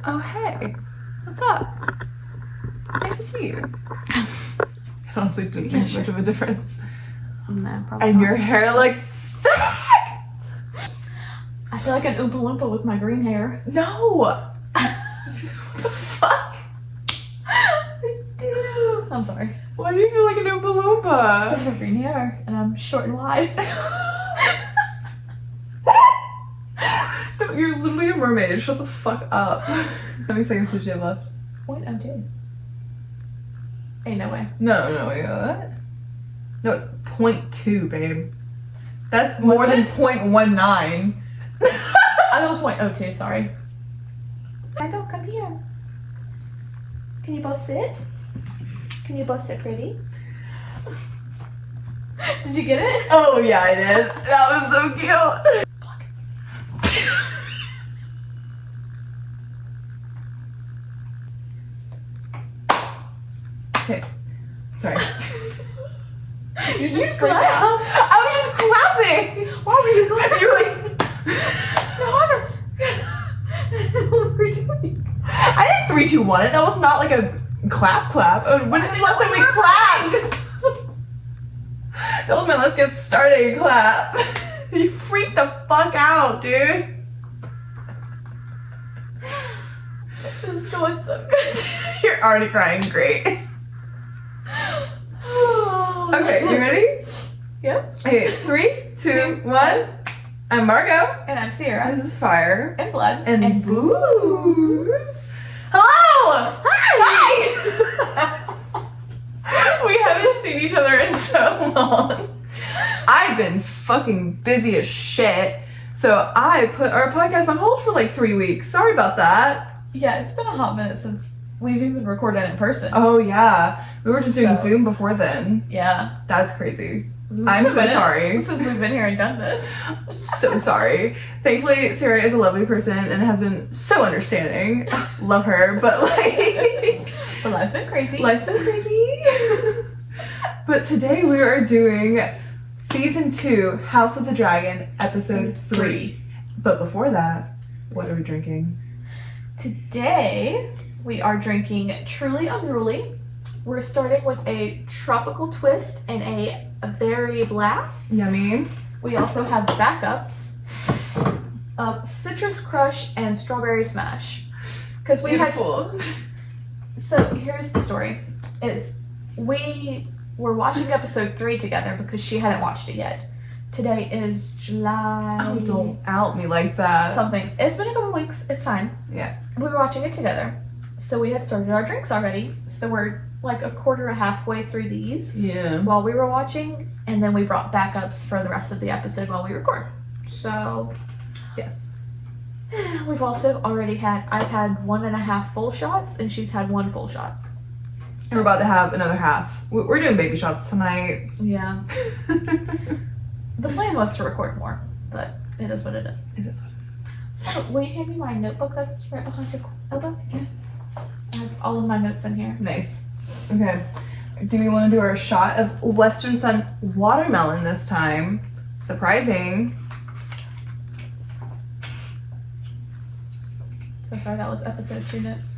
Oh, hey. What's up? Nice to see you. It honestly didn't make much of a difference. No, probably And not. your hair looks sick! I feel like an Oompa Loompa with my green hair. No! What the fuck? I do. I'm sorry. Why do you feel like an Oompa I Loompa? have green hair and I'm short and wide. No, you're literally a mermaid. Shut the fuck up. How many seconds did you have left? 0.02. Ain't no way. No, wait, what? No, it's 0.2, babe. That's more than 0.19. I thought it was 0.02, sorry. I don't come here. Can you both sit? Can you both sit pretty? Did you get it? Oh yeah, I did. That was so cute. Okay, sorry. Did you You just freak clapped. out? I was just clapping. Why were you clapping? You were like, What were we doing? I didn't 3, 2, 1 it. That was not like a clap. When was the last time we clapped? That was my let's get started clap. You freaked the fuck out, dude. This is going so good. You're already crying. Great. Okay, you ready? Yep. Okay, 3, 2, 1. I'm Margot. And I'm Sierra. This is Fire And Blood. and Booze. Hello! Hi! We haven't seen each other in so long. I've been fucking busy as shit, so I put our podcast on hold for like 3 weeks. Sorry about that. Yeah, it's been a hot minute since we've even recorded in person. Oh yeah, we were just doing So- Zoom before then. Yeah. That's crazy. It's I'm been a so minute sorry. Since we've been here and done this. So sorry. Thankfully, Sarah is a lovely person and has been so understanding. Love her, but like, But life's been crazy. life's been crazy. But today we are doing season 2, House of the Dragon, episode 3. But before that, what are we drinking? Today, we are drinking Truly Unruly. We're starting with a tropical twist and a berry blast. Yummy. We also have backups of Citrus Crush and Strawberry Smash. Because we had. Beautiful. So here's the story: is we were watching episode 3 together because she hadn't watched it yet. Today is July. Oh, don't out me like that. Something. It's been a couple weeks. It's fine. Yeah. We were watching it together, so we had started our drinks already. So we're like a quarter or halfway through these Yeah. while we were watching, and then we brought backups for the rest of the episode while we record. So Yes. we've also already had. I've had 1.5 full shots, and she's had 1 full shot. And we're about to have another half. We're doing baby shots tonight. Yeah. The plan was to record more, but it is what it is. It is what it is. Oh, will you hand me my notebook that's right behind your elbow? Yes. I have all of my notes in here. Nice. Okay. Do we want to do our shot of Western Sun watermelon this time? Surprising. So sorry, that was episode 2 notes.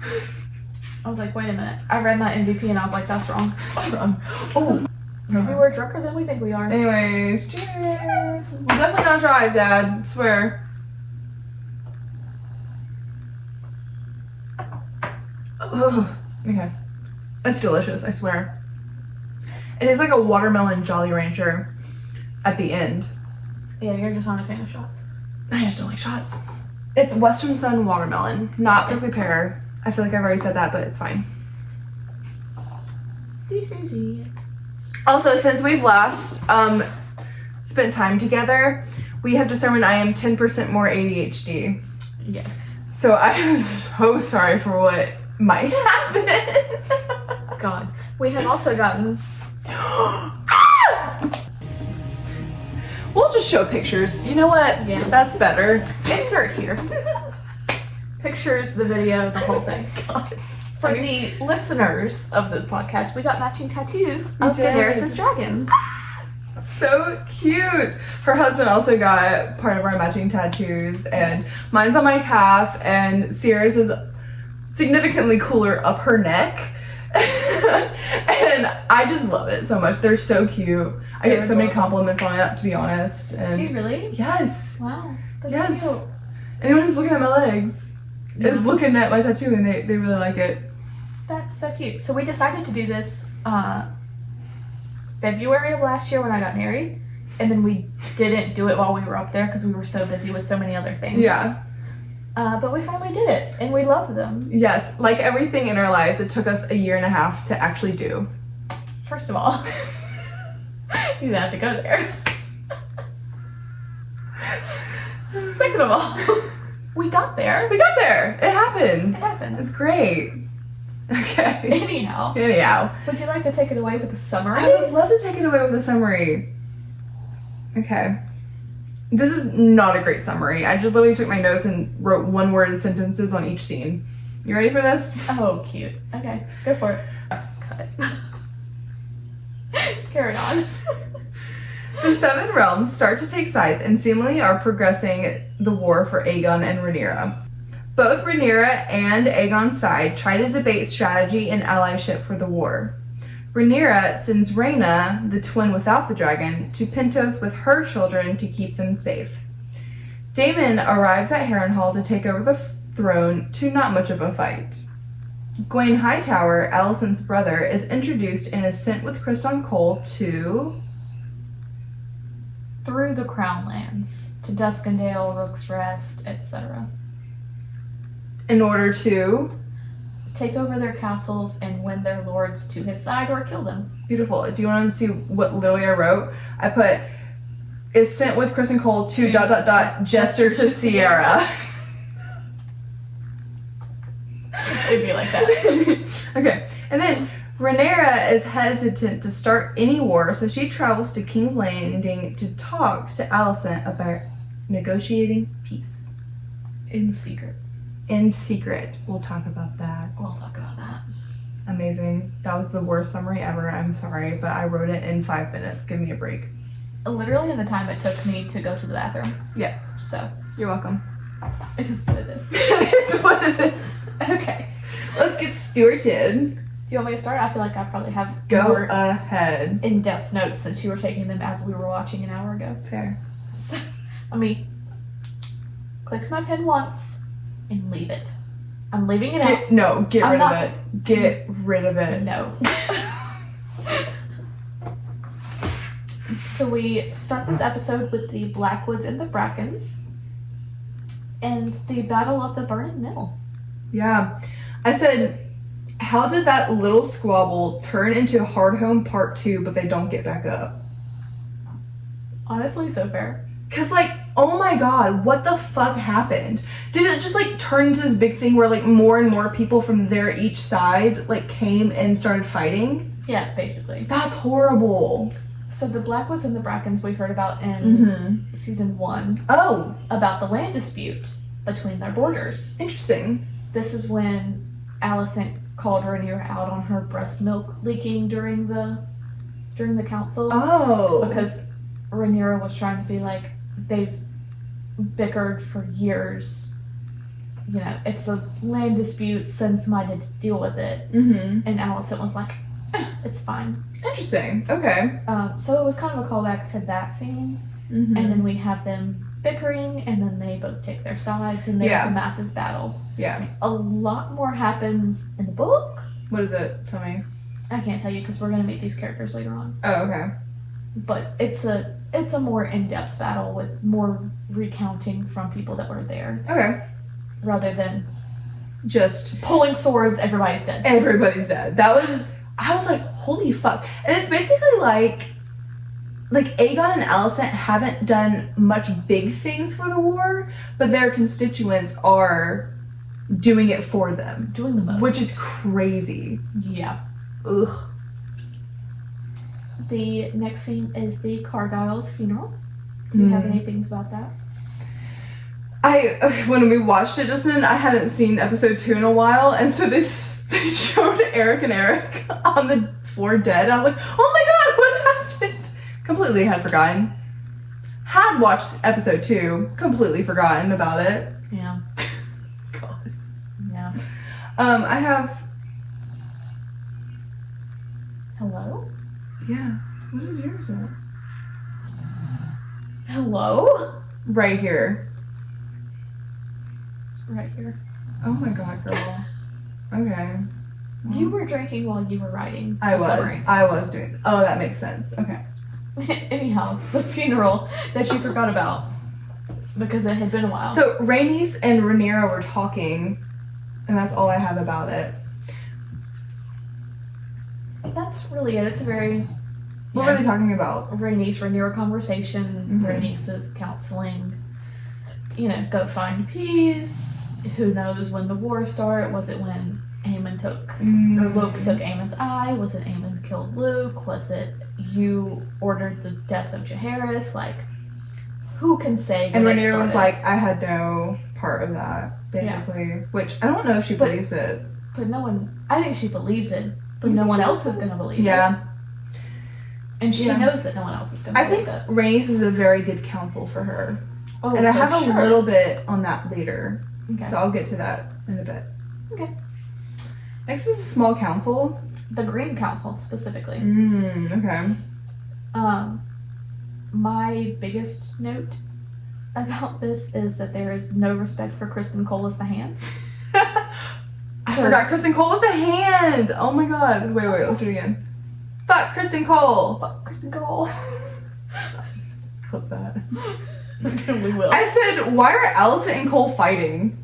I was like, wait a minute. I read my MVP and I was like, that's wrong. What's wrong? Oh. Maybe we're drunker than we think we are. Anyways, cheers. We'll definitely not drive, Dad. Swear. Oh, okay. It's delicious, I swear. It is like a watermelon Jolly Rancher at the end. Yeah, you're just not a fan of shots. I just don't like shots. It's Western Sun watermelon, not prickly pear. I feel like I've already said that, but it's fine. This is it. Also, since we've last spent time together, we have determined I am 10% more ADHD. Yes. So I am so sorry for what might happen. God. We have also gotten. We'll just show pictures. You know what? Yeah. That's better. Insert here. Pictures, the video, the whole thing. For the listeners of this podcast, we got matching tattoos of did. Daenerys' dragons. So cute. Her husband also got part of our matching tattoos, and mine's on my calf, and Sierra's is significantly cooler up her neck. And I just love it so much. They're so cute. I get so many compliments on it, to be honest. And do you really? yes. Wow. That's Yes. so cute. Anyone who's looking at my legs is looking at my tattoo and they really like it. That's so cute. So we decided to do this February of last year when I got married, and then we didn't do it while we were up there because we were so busy with so many other things. Yeah. But we finally did it, and we love them. Yes, like everything in our lives, it took us 1.5 years to actually do. First of all, you didn't have to go there. Second of all, we got there. We got there. It happened. It happens. It's great. Okay. Anyhow, would you like to take it away with a summary? I would love to take it away with a summary. Okay. This is not a great summary. I just literally took my notes and wrote one-word sentences on each scene. You ready for this? Oh, cute. Okay, go for it. Cut. Carry on. The Seven Realms start to take sides and seemingly are progressing the war for Aegon and Rhaenyra. Both Rhaenyra and Aegon's side try to debate strategy and allyship for the war. Rhaenyra sends Rhaena, the twin without the dragon, to Pentos with her children to keep them safe. Daemon arrives at Harrenhal to take over the throne to not much of a fight. Gwaine Hightower, Alicent's brother, is introduced and is sent with Criston Cole to... Through the Crown Lands, to Duskendale, Rook's Rest, etc. in order to... Take over their castles and win their lords to his side or kill them. Beautiful. Do you want to see what literally I wrote? I put, is sent with Criston Cole to ... Jester to Sierra. It'd be like that. Okay. And then Rhaenyra is hesitant to start any war, so she travels to King's Landing to talk to Alicent about negotiating peace. In secret. In secret. We'll talk about that. We'll talk about that. Amazing. That was the worst summary ever. I'm sorry, but I wrote it in 5 minutes. Give me a break. Literally in the time it took me to go to the bathroom. Yeah. So. You're welcome. It is what it is. It is what it is. Okay. Let's get started. Do you want me to start? I feel like I probably have Go more ahead. in-depth notes since you were taking them as we were watching an hour ago. Fair. So, let me click my pen once and leave it. I'm leaving it out. Get I'm rid not- of it. Get rid of it. No. So we start this episode with the Blackwoods and the Brackens and the Battle of the Burning Mill. Yeah. I said, how did that little squabble turn into Hardhome Part 2, but they don't get back up? Honestly, so fair. Because, like, oh my god, what the fuck happened? Did it just, like, turn into this big thing where, like, more and more people from their each side, like, came and started fighting? Yeah, basically. That's horrible. So the Blackwoods and the Brackens we heard about in season 1 Oh, about the land dispute between their borders. interesting. This is when Alicent called Rhaenyra out on her breast milk leaking during the council. Oh. Because Rhaenyra was trying to be like, they've bickered for years. You know, it's a land dispute, send somebody to deal with it. Mm-hmm. And Alicent was like, it's fine. Interesting. Okay. So it was kind of a callback to that scene. Mm-hmm. And then we have them bickering, and then they both take their sides, and there's a massive battle. Yeah. A lot more happens in the book. What is it? Tell me. I can't tell you because we're going to meet these characters later on. Oh, okay. But it's a more in-depth battle with more recounting from people that were there. Okay. Rather than Just pulling swords, everybody's dead. everybody's dead. I was like, holy fuck. And it's basically like Aegon and Alicent haven't done much big things for the war, but their constituents are doing it for them. Doing the most. Which is crazy. Yeah. Ugh. The next scene is the Cargyle's funeral. Do you have any things about that? When we watched it just then, I hadn't seen episode 2 in a while, and so they showed Eric and Eric on the floor dead. I was like, oh my god, what happened? Completely had forgotten. Had watched episode 2, completely forgotten about it. Yeah. God. Yeah. I have... Hello? Yeah. What is yours at? Hello? Right here. Right here. Oh my god, girl. Okay. You were drinking while you were writing. I was. Summary. I was doing... Oh, that makes sense. Okay. Anyhow, the funeral that you forgot about because it had been a while. So, Rhaenys and Rhaenyra were talking, and that's all I have about it. That's really it. It's a very... What were they talking about? Rhaenys-Rhaenyra conversation. Rhaenys' counseling. Go find peace. Who knows when the war started? Was it when Aemon took... Or Luke took Aemon's eye? Was it Aemon killed Luke? Was it you ordered the death of Jaehaerys? Like, who can say? And Rhaenyra was like, I had no part of that, basically. Yeah. Which, I don't know if she believes it. But no one... I think she believes it, but no one else is going to believe it. Yeah. And she knows that no one else is going to believe it. I think Rhaenys is a very good counsel for her. Oh, and I have a little bit on that later. Okay. So I'll get to that in a bit. Okay. Next is a small council. The Green Council, specifically. Okay. My biggest note about this is that there is no respect for Kristen Cole as the Hand. I forgot Kristen Cole was the Hand! Oh my god. Wait, let's do it again. Fuck Kristen Cole! Fuck Kristen Cole. Clip that. We will. I said, why are Alicent and Cole fighting?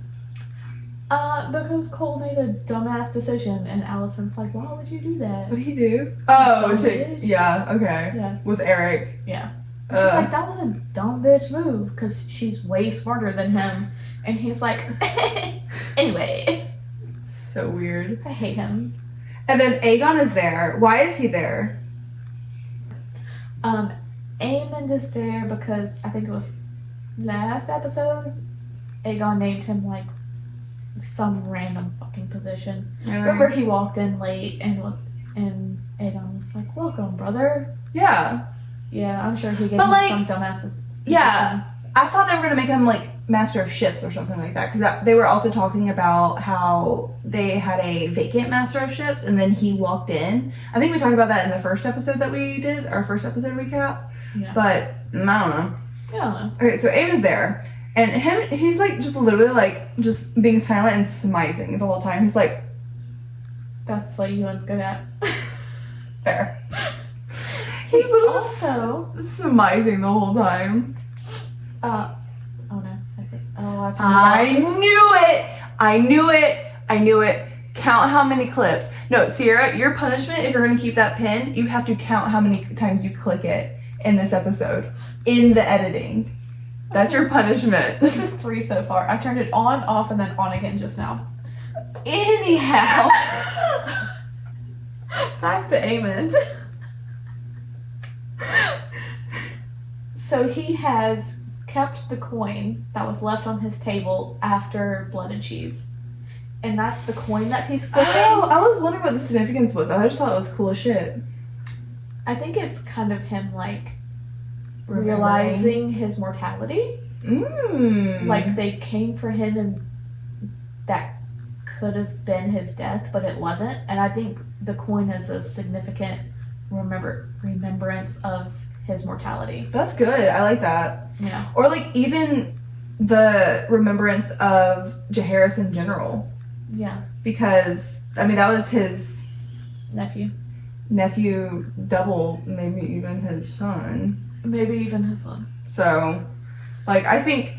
Because Cole made a dumbass decision, and Alicent's like, why would you do that? What did he do? Oh, bitch. Yeah, okay. Yeah. With Eric. Yeah. She's like, that was a dumb bitch move, because she's way smarter than him. And he's like, anyway. So weird. I hate him. And then Aegon is there. Why is he there? Aemond is there because I think it was last episode, Aegon named him like some random fucking position. Remember he walked in late and Aegon was like, welcome, brother. Yeah. Yeah, I'm sure he gave him some dumbass position. Yeah. I thought they were going to make him like master of ships or something like that, because they were also talking about how they had a vacant master of ships and then he walked in. I think we talked about that in the first episode that we did, our first episode recap. Yeah. But I don't know. I don't know. Okay, so Aemon's there, and he's like just literally like just being silent and smizing the whole time. He's like, that's what Ewan's good at. Fair. He's literally also just smizing the whole time. Oh no. I knew it. Count how many clips. No, Sierra, your punishment, if you're going to keep that pin, you have to count how many times you click it in this episode. In the editing. That's your punishment. This is 3 so far. I turned it on, off, and then on again just now. Anyhow. Back to Aemond. So he has kept the coin that was left on his table after Blood and Cheese. And that's the coin that he's flipping. Oh, I was wondering what the significance was. I just thought it was cool as shit. I think it's kind of him, like, realizing his mortality. Like, they came for him and that could have been his death, but it wasn't. And I think the coin is a significant remembrance of his mortality. That's good. I like that. Yeah. Or, like, even the remembrance of Jaehaerys in general. Yeah. Because, I mean, that was his nephew, double, maybe even his son. Maybe even his son. So, like, I think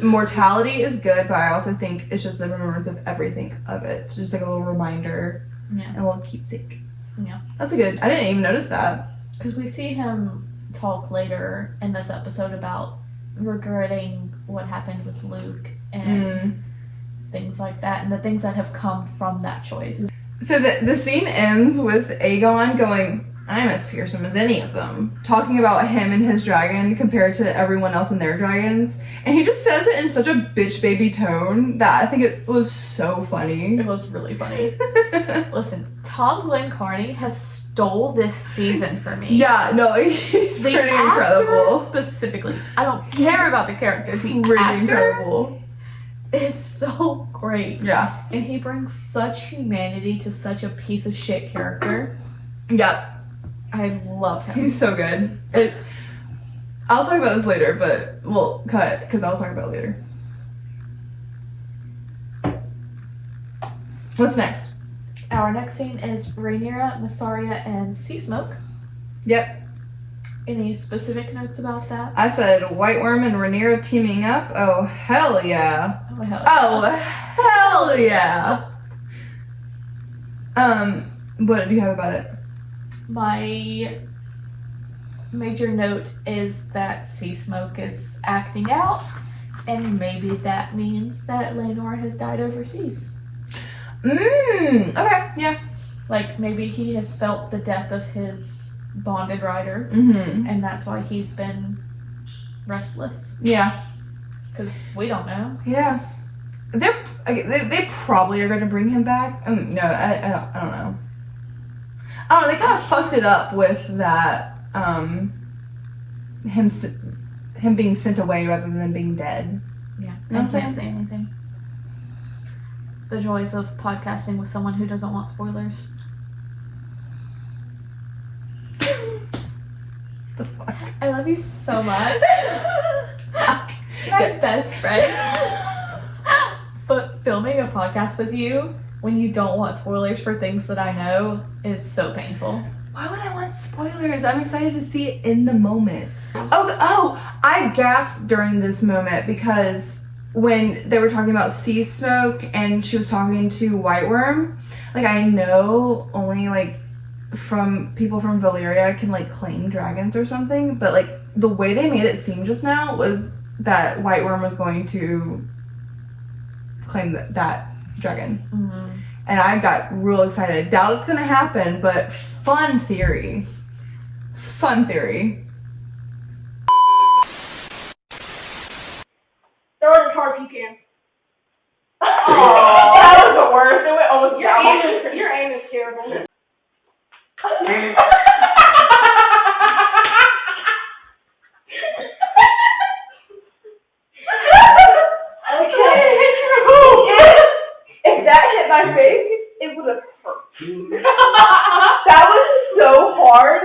mortality is good, but I also think it's just the remembrance of everything of it. It's just like a little reminder. Yeah. And a little keepsake. Yeah. That's a good, I didn't even notice that. Because we see him talk later in this episode about regretting what happened with Luke and things like that, and the things that have come from that choice. So the scene ends with Aegon going, I'm as fearsome as any of them, talking about him and his dragon compared to everyone else and their dragons. And he just says it in such a bitch baby tone that I think it was so funny. It was really funny. Listen, Tom Glencarny has stole this season for me. Yeah, no, he's the pretty actor incredible. Specifically, I don't care about the character. The pretty actor incredible. is so great. Yeah. And he brings such humanity to such a piece of shit character. Yep. I love him. He's so good. I'll talk about this later, but we'll cut because I'll talk about it later. What's next? Our next scene is Rhaenyra, Mysaria, and Sea Smoke. Yep. Any specific notes about that? I said White Worm and Rhaenyra teaming up. Oh, hell yeah. Oh, hell yeah. Oh, hell yeah. What do you have about it? My major note is that Sea Smoke is acting out, and maybe that means that Laenor has died overseas. Okay, yeah. Like, maybe he has felt the death of his bonded rider, and that's why he's been restless. Yeah. Because we don't know. Yeah. They probably are going to bring him back. No, I don't know. I don't know, they kind of fucked it up with that, him being sent away rather than being dead. Yeah, You know what I I'm can't say anything. The joys of podcasting with someone who doesn't want spoilers. The fuck? I love you so much. My best friend. But filming a podcast with you when you don't want spoilers for things that I know is so painful. Why would I want spoilers? I'm excited to see it in the moment. Oh, I gasped during this moment because when they were talking about Sea Smoke and she was talking to White Worm, like, I know only, like, from people from Valyria can, like, claim dragons or something, but, like, the way they made it seem just now was that White Worm was going to claim that dragon. Mm-hmm. And I got real excited. Doubt it's gonna happen, but fun theory. Fun theory. Throw it in the car if you can. Oh, that was the worst. It went almost down. Your aim is terrible. Okay. If that hit my face, it would have hurt. That was so hard.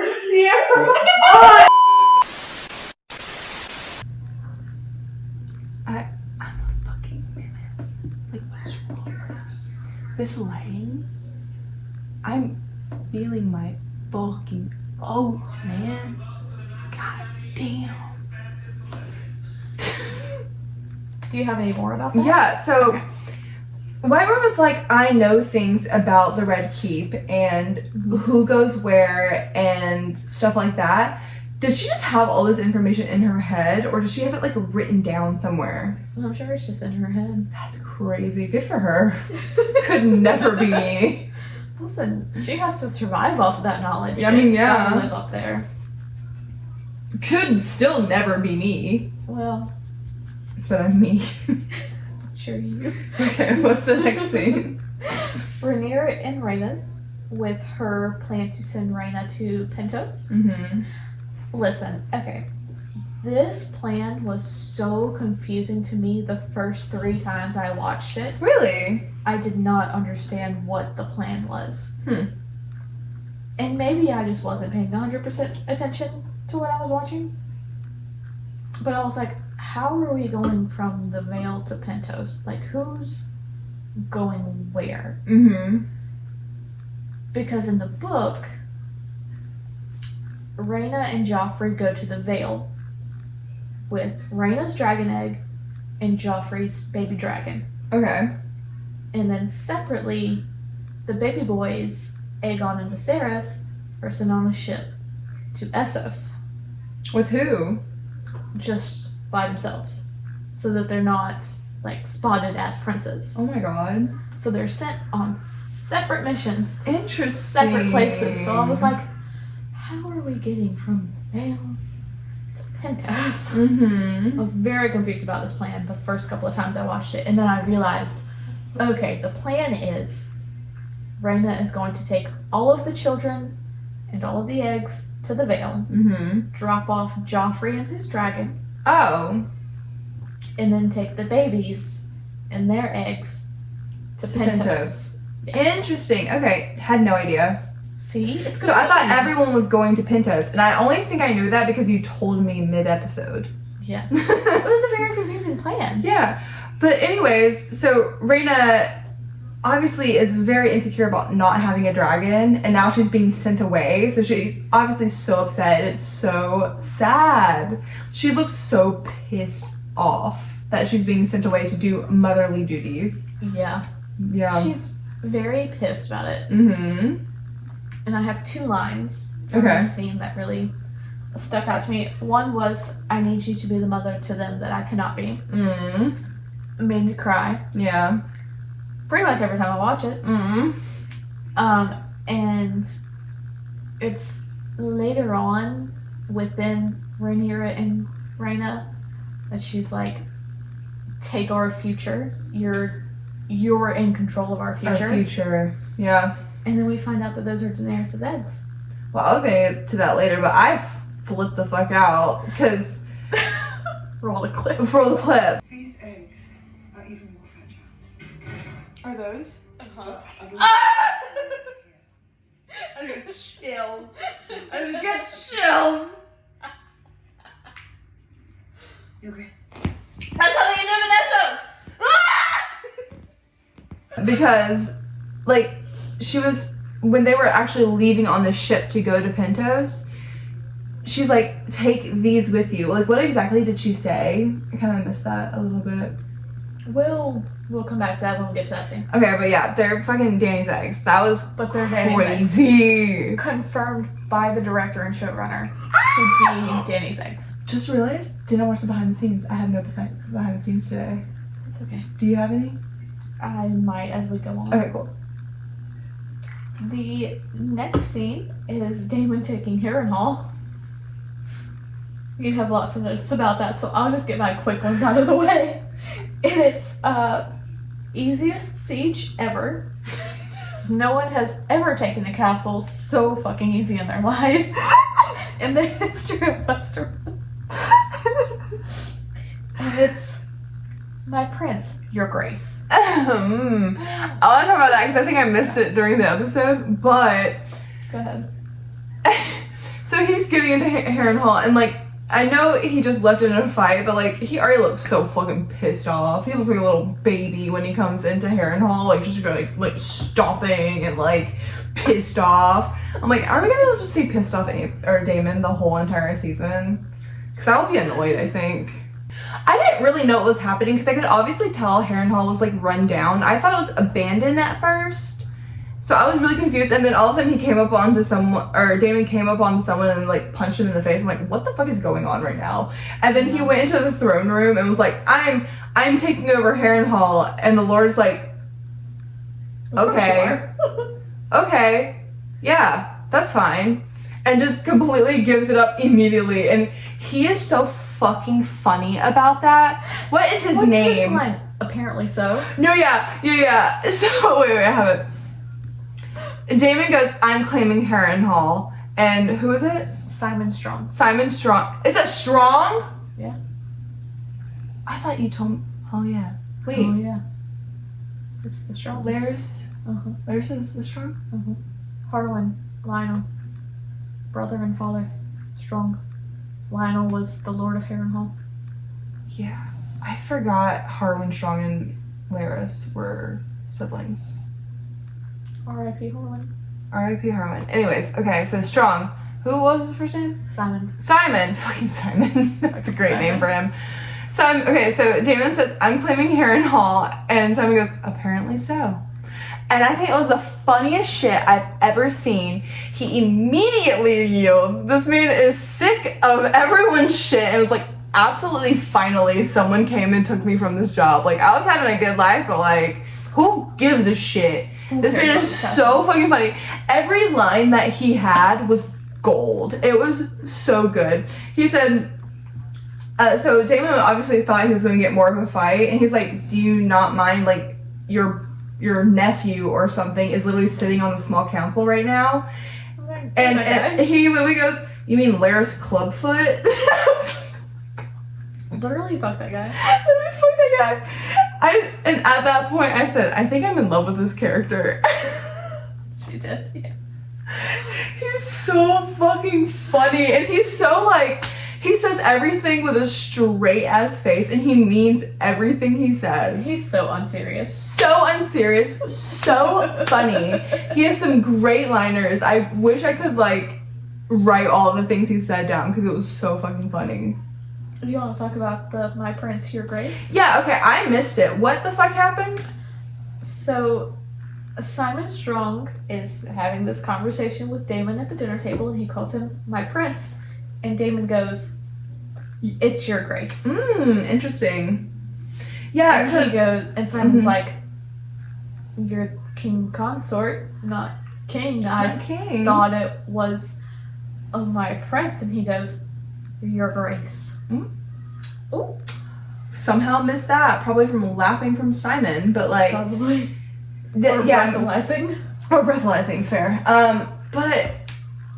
I'm a fucking menace. Like, what's wrong? This lighting, I'm feeling my fucking oats, man. God damn. Do you have any more about that? Yeah, so Okay. White Worm was like, I know things about the Red Keep and who goes where and stuff like that. Does she just have all this information in her head, or does she have it, like, written down somewhere? I'm sure it's just in her head. That's crazy. Good for her. Could never be me. Listen, she has to survive off of that knowledge. Yeah, I mean, It's yeah. gotta live up there. Could still never be me, Well, but I'm me. sure you. Okay, what's the next scene? Rhaenyra and Rhaenys with her plan to send Rhaena to Pentos. Mm-hmm. Listen, okay. This plan was so confusing to me the first 3 times I watched it. Really? I did not understand what the plan was. And maybe I just wasn't paying 100% attention to what I was watching. But I was like, how are we going from the Vale to Pentos? Like, who's going where? Mm-hmm. Because in the book, Rhaena and Joffrey go to the Vale with Rhaena's dragon egg and Joffrey's baby dragon. Okay. And then separately, the baby boys, Aegon and Viserys, are sent on a ship to Essos, With who? just by themselves, so that they're not, like, spotted as princes. Oh my god. So they're sent on separate missions to Interesting. separate places. So I was like, how are we getting from Vale to Pentos? Mm-hmm. I was very confused about this plan the first couple of times I watched it, and then I realized, okay, the plan is Rhaena is going to take all of the children and all of the eggs to the Vale, Mm-hmm. drop off Joffrey and his dragon, Oh. and then take the babies and their eggs to Pintos. Yes. Interesting. Okay, had no idea. See, it's good. So I thought everyone was going to Pintos, and I only think I knew that because you told me mid-episode. Yeah. It was a very confusing plan. Yeah. But anyways, so Reyna obviously is very insecure about not having a dragon, and now she's being sent away. So she's obviously so upset. It's so sad. She looks so pissed off that she's being sent away to do motherly duties. Yeah. Yeah. She's very pissed about it. Mm-hmm. And I have 2 lines from this scene that really stuck out to me. One was, I need you to be the mother to them that I cannot be. Mm-hmm. It made me cry. Yeah. Pretty much every time I watch it. Mm-hmm. And it's later on within Rhaenyra and Reyna that she's like, take our future. You're in control of our future. Our future. Yeah. And then we find out that those are Daenerys' eggs. Well, I'll get to that later, but I flipped the fuck out because Roll the clip. for the clip. These eggs are even more fragile. Are those? Uh-huh. I get chills. I just get chills. Your Grace. That's how they do Because, like, she was, when they were actually leaving on the ship to go to Pintos, she's like, take these with you. Like, what exactly did she say? I kind of missed that a little bit. We'll come back to that when we get to that scene. Okay, but yeah, they're fucking Dany's eggs. That was But they're Dany's crazy. Confirmed by the director and showrunner to be Dany's eggs. Just realized, didn't watch the behind the scenes. I have no behind the scenes today. It's okay. Do you have any? I might as we go on. Okay, cool. The next scene is Daemon taking Harrenhal. You have lots of notes about that, so I'll just get my quick ones out of the way. And it's easiest siege ever. No one has ever taken the castle so fucking easy in their lives in the history of Westeros. And it's my prince, your grace. I want to talk about that because I think I missed it during the episode, but Go ahead. so he's getting into Harrenhal, and like, I know he just left in a fight, but like, he already looks so fucking pissed off. He looks like a little baby when he comes into Harrenhal, like just like stomping and like pissed off. I'm like, are we gonna just see pissed off Daemon the whole entire season? Because I'll be annoyed, I think. I didn't really know what was happening because I could obviously tell Harrenhal was like run down. I thought it was abandoned at first. So I was really confused, and then all of a sudden he came up onto someone, or Daemon came up onto someone and like punched him in the face. I'm like, what the fuck is going on right now? And then he went into the throne room and was like, I'm taking over Harrenhal, and the Lord's like, okay, okay, yeah, that's fine, and just completely gives it up immediately. And he is so fucking funny about that. What is his What's name? his line? Apparently so. No, yeah. So wait, I have it. Daemon goes, I'm claiming Harrenhal. And who is it? Simon Strong. Simon Strong. Is it Strong? Yeah. I thought you told me. Oh, yeah. Wait. Oh yeah. It's the Strong. Larys? Uh-huh. Larys is the Strong? Harwin, Lionel, brother and father, Strong. Lionel was the Lord of Harrenhal. Yeah. I forgot Harwin Strong and Larys were siblings. R.I.P. Harwin. R.I.P. Harwin. Anyways, okay, so Strong. Who was his first name? Simon. Simon. Fucking Simon. That's a great Simon. name for him. Simon. Okay, so Daemon says, I'm claiming Harrenhal, and Simon goes, apparently so. And I think it was the funniest shit I've ever seen. He immediately yields. This man is sick of everyone's shit, and it was like, absolutely finally someone came and took me from this job. Like, I was having a good life, but like, who gives a shit? This man is so fucking funny. Every line that he had was gold. It was so good. He said, so Daemon obviously thought he was going to get more of a fight, and he's like, do you not mind, like, your nephew or something is literally sitting on the small council right now? And he literally goes, you mean Larys Clubfoot? Literally fuck that guy. Literally fuck that guy. And at that point I said, I think I'm in love with this character. She did, yeah. He's so fucking funny, and he's so like, he says everything with a straight ass face, and he means everything he says. He's so unserious. So unserious, so funny. He has some great liners. I wish I could like write all the things he said down because it was so fucking funny. Do you want to talk about the My Prince, Your Grace? Yeah, okay, I missed it. What the fuck happened? So, Simon Strong is having this conversation with Damon at the dinner table, and he calls him My Prince. And Damon goes, "It's Your Grace." Interesting. Yeah, And he goes, and Simon's like, "You're king consort, not king. I king. thought it was My Prince." And he goes, "Your Grace." Oh, Somehow missed that, probably from laughing from Simon, but like, probably. Or breathalyzing. Or breathalyzing, fair. But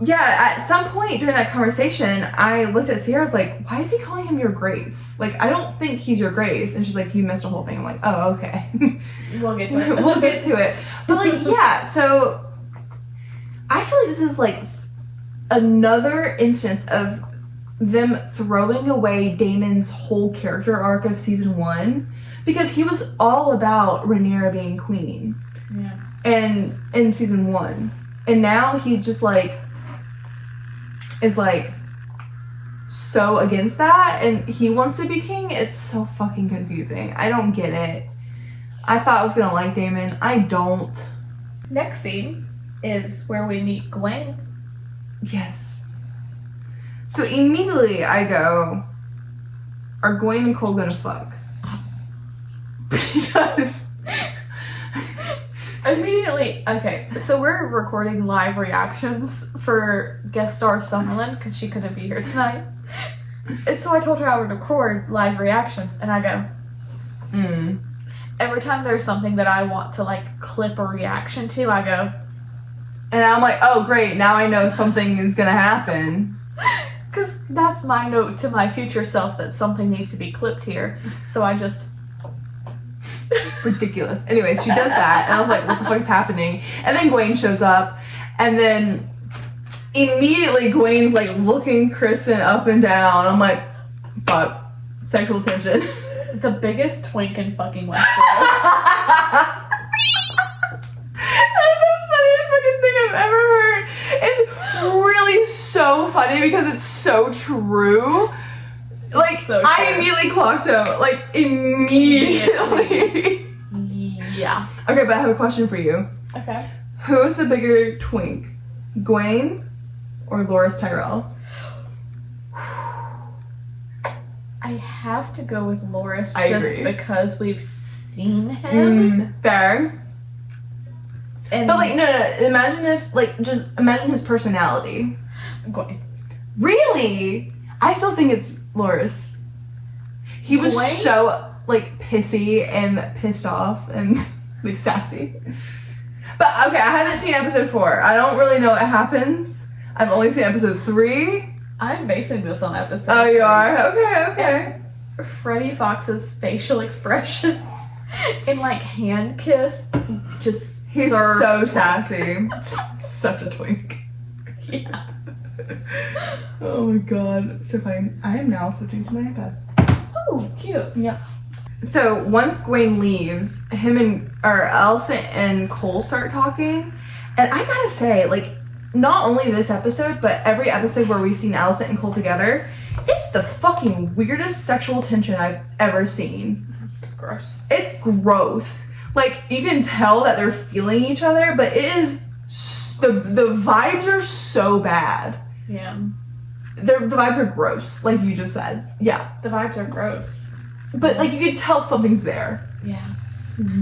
yeah, at some point during that conversation, I looked at Sierra, I was like, why is he calling him Your Grace? Like, I don't think he's Your Grace. And she's like, you missed a whole thing. I'm like, oh, okay. We'll get to it. We'll get to it. But like, yeah, so I feel like this is like another instance of them throwing away Damon's whole character arc of season 1, because he was all about Rhaenyra being queen. Yeah. And in season 1. And now he just like is like so against that, and he wants to be king. It's so fucking confusing. I don't get it. I thought I was gonna like Damon. I don't. Next scene is where we meet Gwen. Yes. So immediately I go, are Gwen and Cole gonna fuck? Because immediately, okay, so we're recording live reactions for guest star Summerlin because she couldn't be here tonight. And so I told her I would record live reactions, and I go, every time there's something that I want to like clip a reaction to, I go, and I'm like, oh great, now I know something is gonna happen. because that's my note to my future self that something needs to be clipped here. So I just ridiculous. Anyways, she does that, and I was like, what the fuck's happening? And then Gwen shows up, and then immediately Gwen's like looking Kristen up and down. I'm like, fuck, sexual tension. the biggest twink in fucking Westeros. That's the funniest fucking thing I've ever heard. It's really so funny because it's so true. Like, so I true. immediately clocked him. Like, immediately. Yeah. Okay, but I have a question for you. Okay. Who is the bigger twink? Gwen or Loras Tyrell? I have to go with Loras I just agree. because we've seen him. Fair. And But, like, no. Imagine if, like, just imagine his personality. Gwen. Really? I still think it's Loras. He was Gwen? so, like, pissy and pissed off and, like, sassy. But, okay, I haven't seen episode 4. I don't really know what happens. I've only seen episode 3. I'm basing this on episode. Oh, you 3. are? Okay. Freddie Fox's facial expressions in like hand kiss just He's serves so like- sassy. Such a twink. Yeah. Oh my god. So funny. I am now switching to my iPad. Oh, cute. Yeah. So once Gwen leaves, Allison and Cole start talking, and I gotta say, like, not only this episode, but every episode where we've seen Allison and Cole together, it's the fucking weirdest sexual tension I've ever seen. It's gross. It's gross. Like, you can tell that they're feeling each other, but it is the vibes are so bad. Yeah. The vibes are gross, like you just said. Yeah. The vibes are gross. But, like, you can tell something's there. Yeah.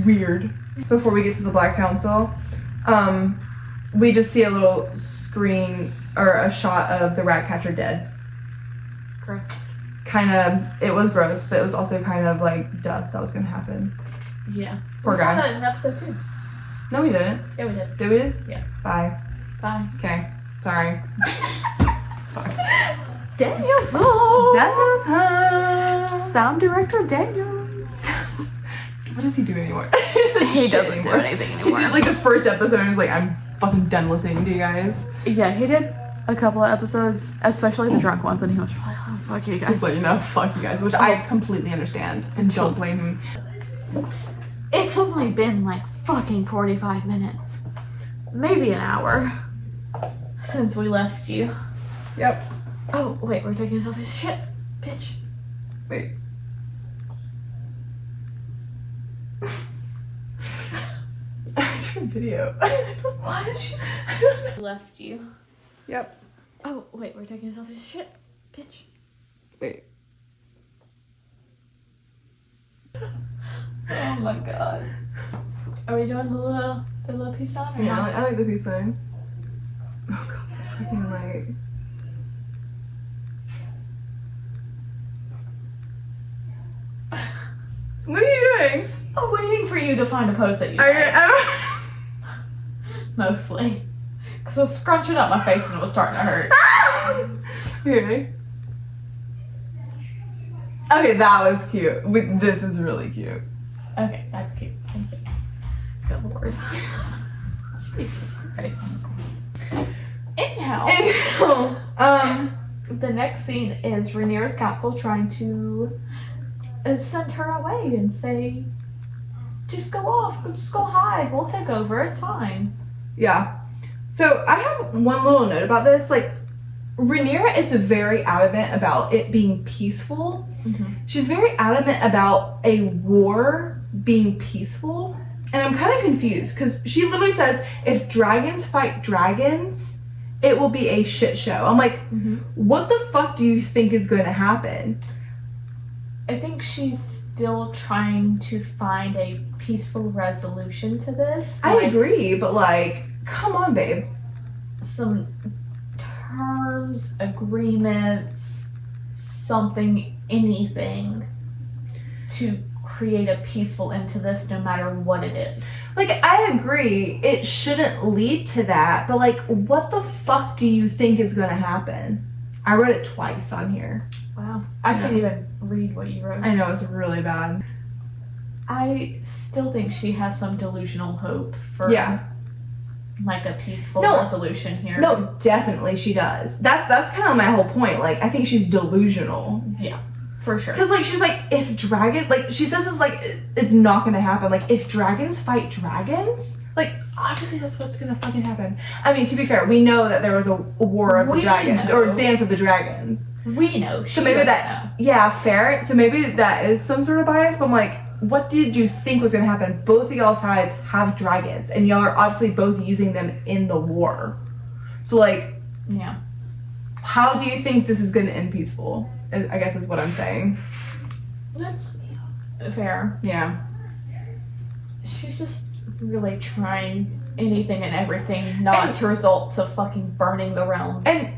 Weird. Before we get to the Black Council, we just see a little screen or a shot of the Ratcatcher dead. Gross. It was gross, but it was also kind of like, duh, that was gonna happen. Yeah. Poor we saw guy. that in episode 2. No, we didn't. Yeah, we did. Did we? Yeah. Bye. Bye. Okay. Sorry. Daniel's home. Daniel's home. Sound director Daniel. what does he do anymore? He doesn't do anything anymore. He did like the first episode and was like, I'm fucking done listening to you guys. Yeah, he did a couple of episodes, especially the drunk ones, and he was like, oh, fuck you guys. He's like, no, fuck you guys, which I completely understand and don't blame him. It's only been like fucking 45 minutes. Maybe an hour since we left you. Yep. Oh, wait, we're taking a selfie. Shit, bitch. Wait. I took a video. Why did you? Left you. Yep. Oh, wait, we're taking a selfie. Shit, bitch. Wait. Oh my god. Are we doing the little peace sign or Yeah, not? I like the peace sign. Oh god, fucking light. What are you doing? I'm waiting for you to find a pose that you Are like. Mostly. Because I was scrunching up my face and it was starting to hurt. You ready? Okay, that was cute. This is really cute. Okay, that's cute. Thank you. Good lord. Jesus Christ. Anyhow, the next scene is Rhaenyra's council trying to send her away and say, just go off, just go hide, we'll take over, it's fine. Yeah. So I have one little note about this. Like, Rhaenyra is very adamant about it being peaceful. Mm-hmm. She's very adamant about a war being peaceful. And I'm kind of confused because she literally says, if dragons fight dragons, it will be a shit show. I'm like, what the fuck do you think is going to happen? I think she's still trying to find a peaceful resolution to this. I agree, but like, come on, babe. Some terms, agreements, something, anything to create a peaceful end to this no matter what it is. Like, I agree, it shouldn't lead to that, but like, what the fuck do you think is gonna happen? I read it twice on here. Wow. I can't even read what you wrote. I know, it's really bad. I still think she has some delusional hope for like a peaceful resolution here. No, definitely she does. That's kind of my whole point. Like, I think she's delusional. Yeah, for sure. Because, like, she's like, if dragons, like, she says it's like, it's not gonna happen. Like, if dragons fight dragons, like, obviously that's what's gonna fucking happen. I mean, to be fair, we know that there was a war of the dragons, or Dance of the Dragons. We know. So maybe that, yeah, fair. So maybe that is some sort of bias, but I'm like, what did you think was gonna happen? Both of y'all sides have dragons, and y'all are obviously both using them in the war. So, like, yeah. How do you think this is gonna end peaceful? I guess is what I'm saying. That's fair. Yeah. She's just really trying anything and everything not to result to fucking burning the realm. And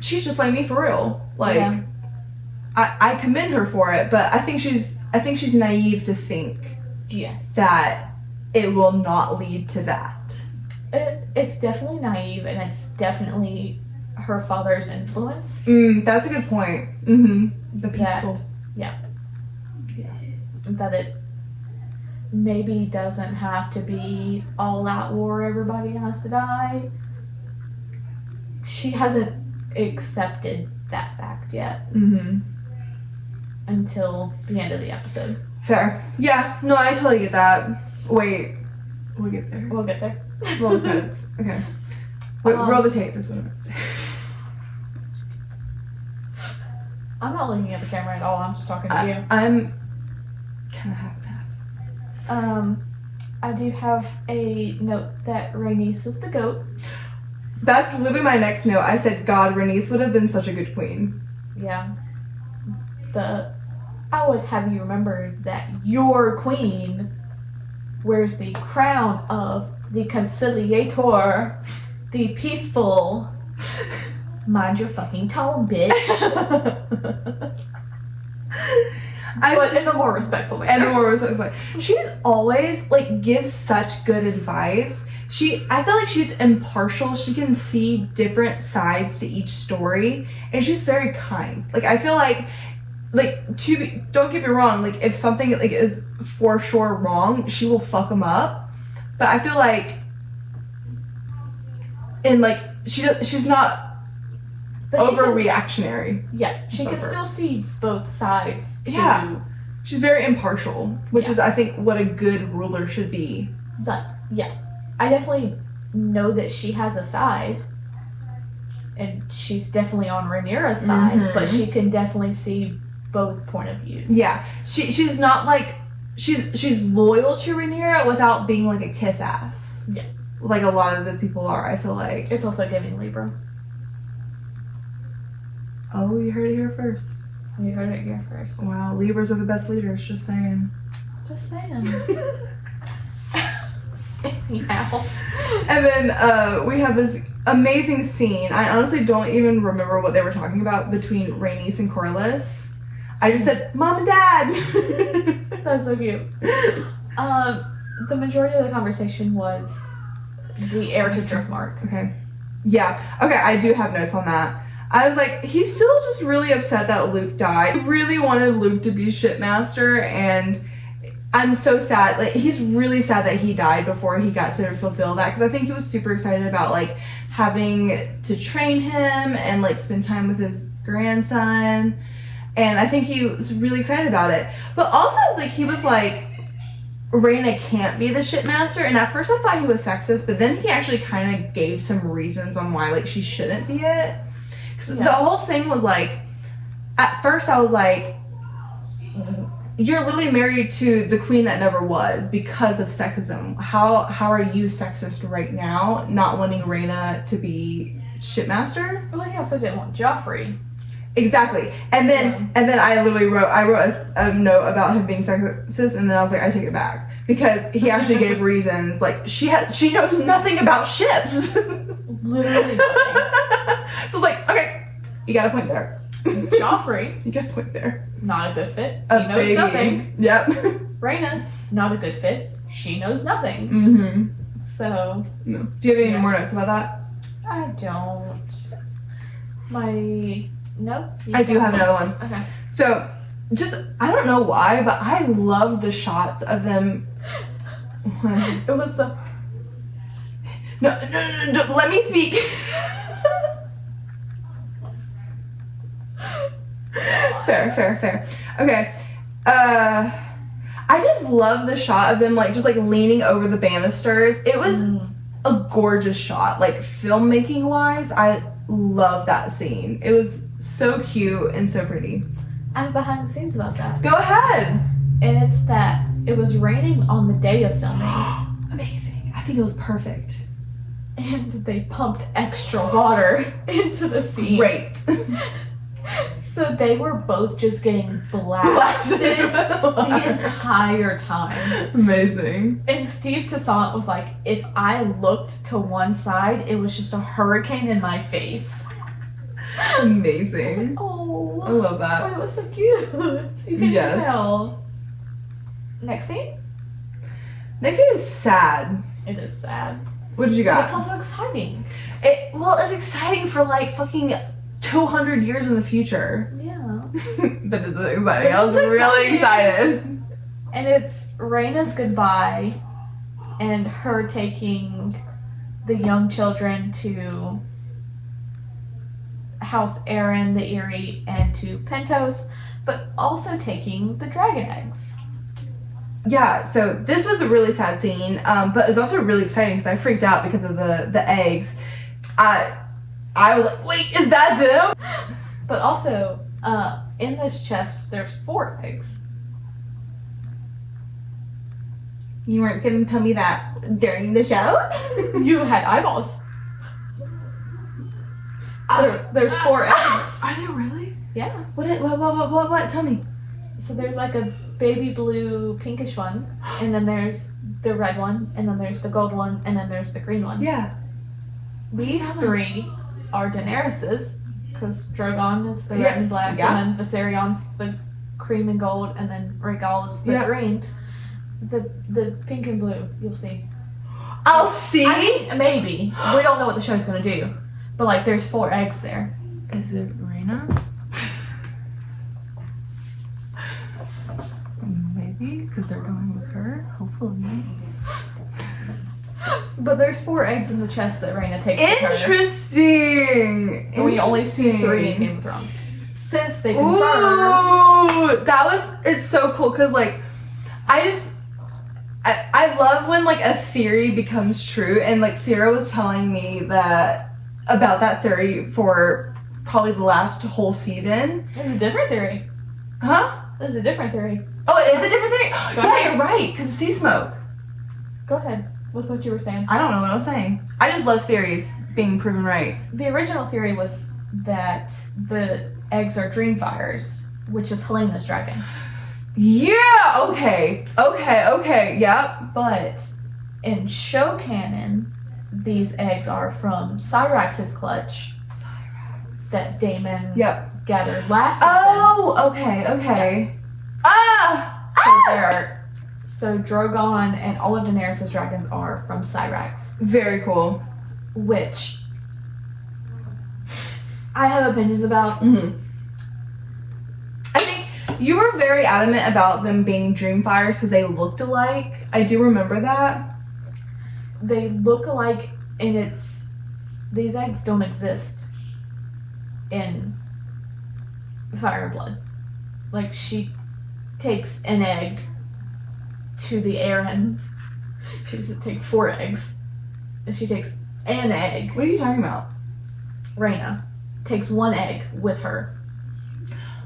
she's just like me for real. Like, yeah. I commend her for it, but I think she's naive to think that it will not lead to that. It's definitely naive, and it's definitely her father's influence. That's a good point. Mm-hmm. The peaceful. That it maybe doesn't have to be all out war, everybody has to die. She hasn't accepted that fact yet. Mm-hmm. Until the end of the episode. Fair. Yeah, no, I totally get that. Wait, we'll get there. We'll get there. Roll the credits. Okay. Wait, roll the tape, is what I'm gonna say. I'm not looking at the camera at all, I'm just talking to you. I'm kind of half and half. I do have a note that Rhaenys is the goat. That's literally my next note. I said, God, Rhaenys would have been such a good queen. Yeah. I would have you remember that your queen wears the crown of the conciliator, the peaceful. Mind your fucking tone, bitch. But in a more respectful way. And a more respectful way. She's always, like, gives such good advice. I feel like she's impartial. She can see different sides to each story. And she's very kind. Like, I feel like like, don't get me wrong, like, if something, like, is for sure wrong, she will fuck him up. But I feel like, and, like, she's not But she can- overreactionary. Yeah, she can still see both sides. Yeah. She's very impartial, which Yeah. is, I think, what a good ruler should be. I definitely know that she has a side. And she's definitely on Rhaenyra's side, but she can definitely see both point of views. Yeah. She's not, like, she's loyal to Rhaenyra without being, like, a kiss ass. Yeah. Like a lot of the people are, I feel like. It's also giving Libra. Oh, you heard it here first. You heard it here first. Wow, Libras are the best leaders, just saying. Just saying. Yeah. And then we have this amazing scene. I honestly don't even remember what they were talking about between Rhaenys and Corlys. I just said, Mom and Dad! That's so cute. The majority of the conversation was the heir to Driftmark. Okay. Yeah. Okay, I do have notes on that. I was like, he's still just really upset that Luke died. He really wanted Luke to be shipmaster, and I'm so sad. Like, he's really sad that he died before he got to fulfill that, because I think he was super excited about, like, having to train him and, like, spend time with his grandson, and I think he was really excited about it. But also, like, he was like, Rhaena can't be the shipmaster, and at first I thought he was sexist, but then he actually kind of gave some reasons on why, like, she shouldn't be it. Because the whole thing was, like, at first I was like, you're literally married to the queen that never was because of sexism. How are you sexist right now, not wanting Rhaena to be shipmaster? Well, he also didn't want Joffrey. Exactly. And then I literally wrote a note about him being sexist, and then I was like, I take it back, because he actually gave reasons. Like, she knows nothing about ships. Literally. So it's like, okay, you got a point there. Joffrey, You got a point there. not a good fit. A He knows baby. nothing. Yep. Rhaena, not a good fit. She knows nothing. Mm-hmm. So, No. Do you have any more notes about that? I don't. No? I do have another one. Okay. So, just, I don't know why, but I love the shots of them. It was the... No, let me speak. Fair. Okay. I just love the shot of them, like, just, like, leaning over the banisters. It was a gorgeous shot. Like, filmmaking wise, I love that scene. It was so cute and so pretty. I have behind the scenes about that. Go ahead. And it's that it was raining on the day of filming. Amazing. I think it was perfect. And they pumped extra water into the scene. Great. So they were both just getting blasted the entire time. Amazing. And Steve Toussaint was like, if I looked to one side, it was just a hurricane in my face. Amazing. Oh, I love that. it was so cute. You can Yes. tell. Next scene? Next thing is sad. It is sad. What did you But got? it's also exciting. It's exciting for like fucking 200 years in the future. Yeah. That is exciting. I was really excited. And it's Rhaena's goodbye and her taking the young children to House Aaron, the Eyrie, and to Pentos, but also taking the dragon eggs. Yeah, so this was a really sad scene, but it was also really exciting because I freaked out because of the eggs. I was like, wait, is that them? But also, in this chest, there's 4 eggs. You weren't going to tell me that during the show? You had eyeballs. There's 4 eggs. Are there really? Yeah. What? Tell me. So there's like a baby blue pinkish one, and then there's the red one, and then there's the gold one, and then there's the green one. Yeah. These 3 are Daenerys's, because Drogon is the Yeah. red and black, Yeah. and then Viserion's the cream and gold, and then Rhaegal is the Yeah. green. The pink and blue, you'll see. I'll see. I mean, maybe. We don't know what the show's gonna do. But like, there's 4 eggs there. Is it Rhaena? Because they're going with her, hopefully. But there's 4 eggs in the chest that Rhaena takes with her. Interesting! And we only see 3 in Game of Thrones. Since they confirmed... Ooh! It's so cool, because, like, I love when, like, a theory becomes true, and, like, Sierra was telling me about that theory for probably the last whole season. It's a different theory. Huh? It's a different theory. Oh, it is a different theory? Go Yeah, ahead. you're right, because sea smoke. Go ahead with what you were saying. I don't know what I was saying. I just love theories being proven right. The original theory was that the eggs are dream fires, which is Helena's dragon. Yeah, okay, yep. But in show canon, these eggs are from Cyrax's clutch that Daemon gathered last season. Oh, okay. So Drogon and all of Daenerys' dragons are from Cyrax, Very cool. which I have opinions about. Mm-hmm. I think you were very adamant about them being dream fires because they looked alike. I do remember that. They look alike, and these eggs don't exist in Fire and Blood. Like, she takes an egg to the errands. She doesn't take 4 eggs. She takes an egg. What are you talking about? Rhaena takes 1 egg with her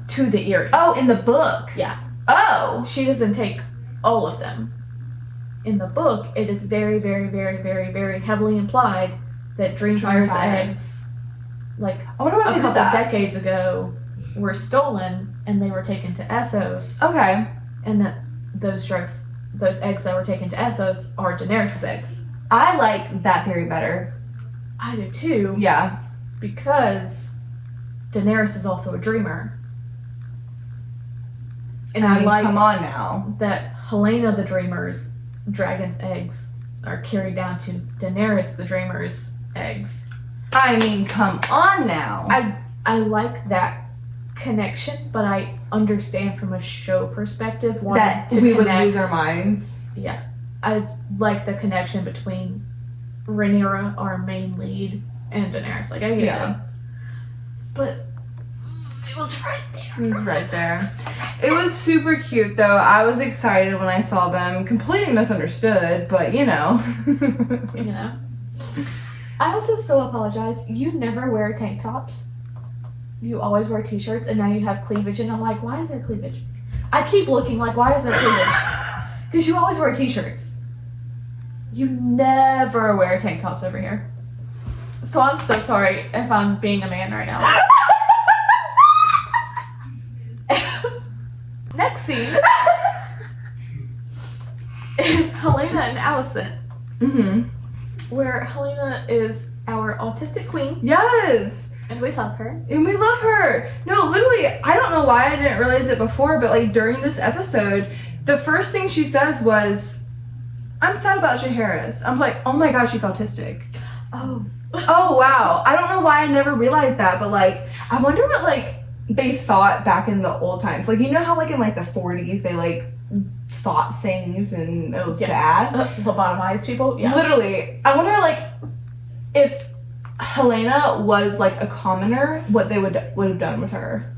to the Eyrie. Oh, in the book. Yeah. Oh. She doesn't take all of them. In the book, it is very, very, very, very, very heavily implied that Dreamfire's eggs, like I wonder why a they did couple that. decades ago, were stolen and they were taken to Essos, Okay. and that those eggs that were taken to Essos are Daenerys' eggs. I like that theory better. I do too, Yeah. because Daenerys is also a dreamer. And I mean, like come on now. that Helena the Dreamer's dragon's eggs are carried down to Daenerys the Dreamer's eggs. I mean, come on now. I like that connection, but I understand from a show perspective wanting that to we would connect. lose our minds. Yeah, I like the connection between Rhaenyra, our main lead, and Daenerys. Like, I get it. But it was right there. It was right there. It was super cute though. I was excited when I saw them. Completely misunderstood, but you know. You know? I also so apologize. You never wear tank tops. You always wear t-shirts, and now you have cleavage, and I'm like, why is there cleavage? I keep looking like, why is there cleavage? Because you always wear t-shirts. You never wear tank tops over here. So I'm so sorry if I'm being a man right now. Next scene is Helena and Alicent, Mm-hmm. where Helena is our autistic queen, Yes. and we love her. And we love her. No, literally, I don't know why I didn't realize it before, but like during this episode, the first thing she says was, "I'm sad about Jaehaerys." I'm like, oh my god, she's autistic. Oh. Oh wow. I don't know why I never realized that, but like, I wonder what like they thought back in the old times. Like, you know how like in like the 40s they like thought things and it was bad? Lobotomized people? Yeah. Literally. I wonder like if Helena was like a commoner, what they would have done with her.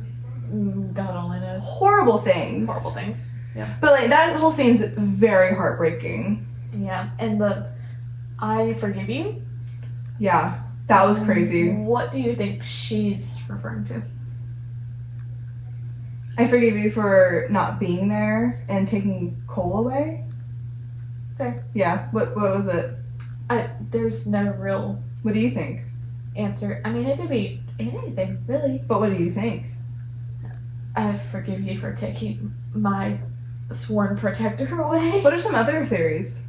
God only knows. Horrible things. Horrible things. Yeah. But like that whole scene's very heartbreaking. Yeah. And the I forgive you. Yeah. That was crazy. What do you think she's referring to? I forgive you for not being there and taking Cole away. Fair. Yeah. What was it? There's no real What do you think? answer. I mean, it could be anything, really. But what do you think? I forgive you for taking my sworn protector away. What are some other theories?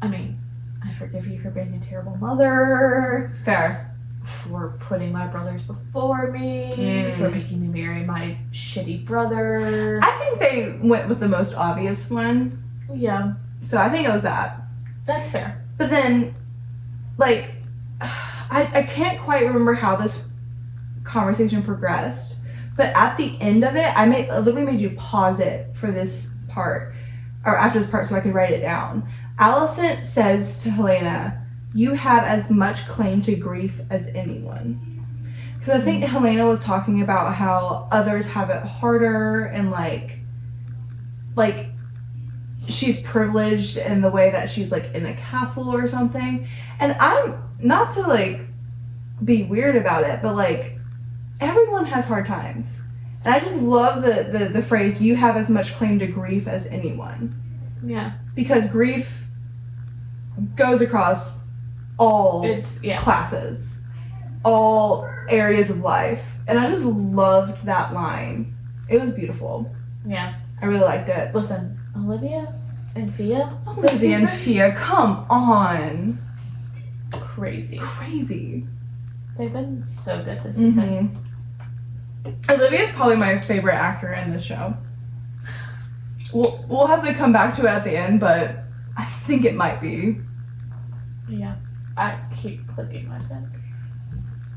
I mean, I forgive you for being a terrible mother, Fair. for putting my brothers before me, for making me marry my shitty brother. I think they went with the most obvious one. Yeah, So I think it was that. that's fair. But then, like, I can't quite remember how this conversation progressed. But at the end of it, I literally made you pause it for this part. or after this part so I could write it down. Alicent says to Helena, "You have as much claim to grief as anyone." Because I think Helena was talking about how others have it harder and like she's privileged in the way that she's like in a castle or something. And I'm not to like be weird about it, but like everyone has hard times. And I just love the phrase, "You have as much claim to grief as anyone." Yeah. Because grief goes across all classes, all areas of life. And I just loved that line. It was beautiful. Yeah. I really liked it. Listen, Olivia and Fia. Olivia and Fia, come on. Crazy. They've been so good this season. Olivia's probably my favorite actor in this show. We'll have to come back to it at the end, but I think it might be. Yeah. I keep clicking my pen.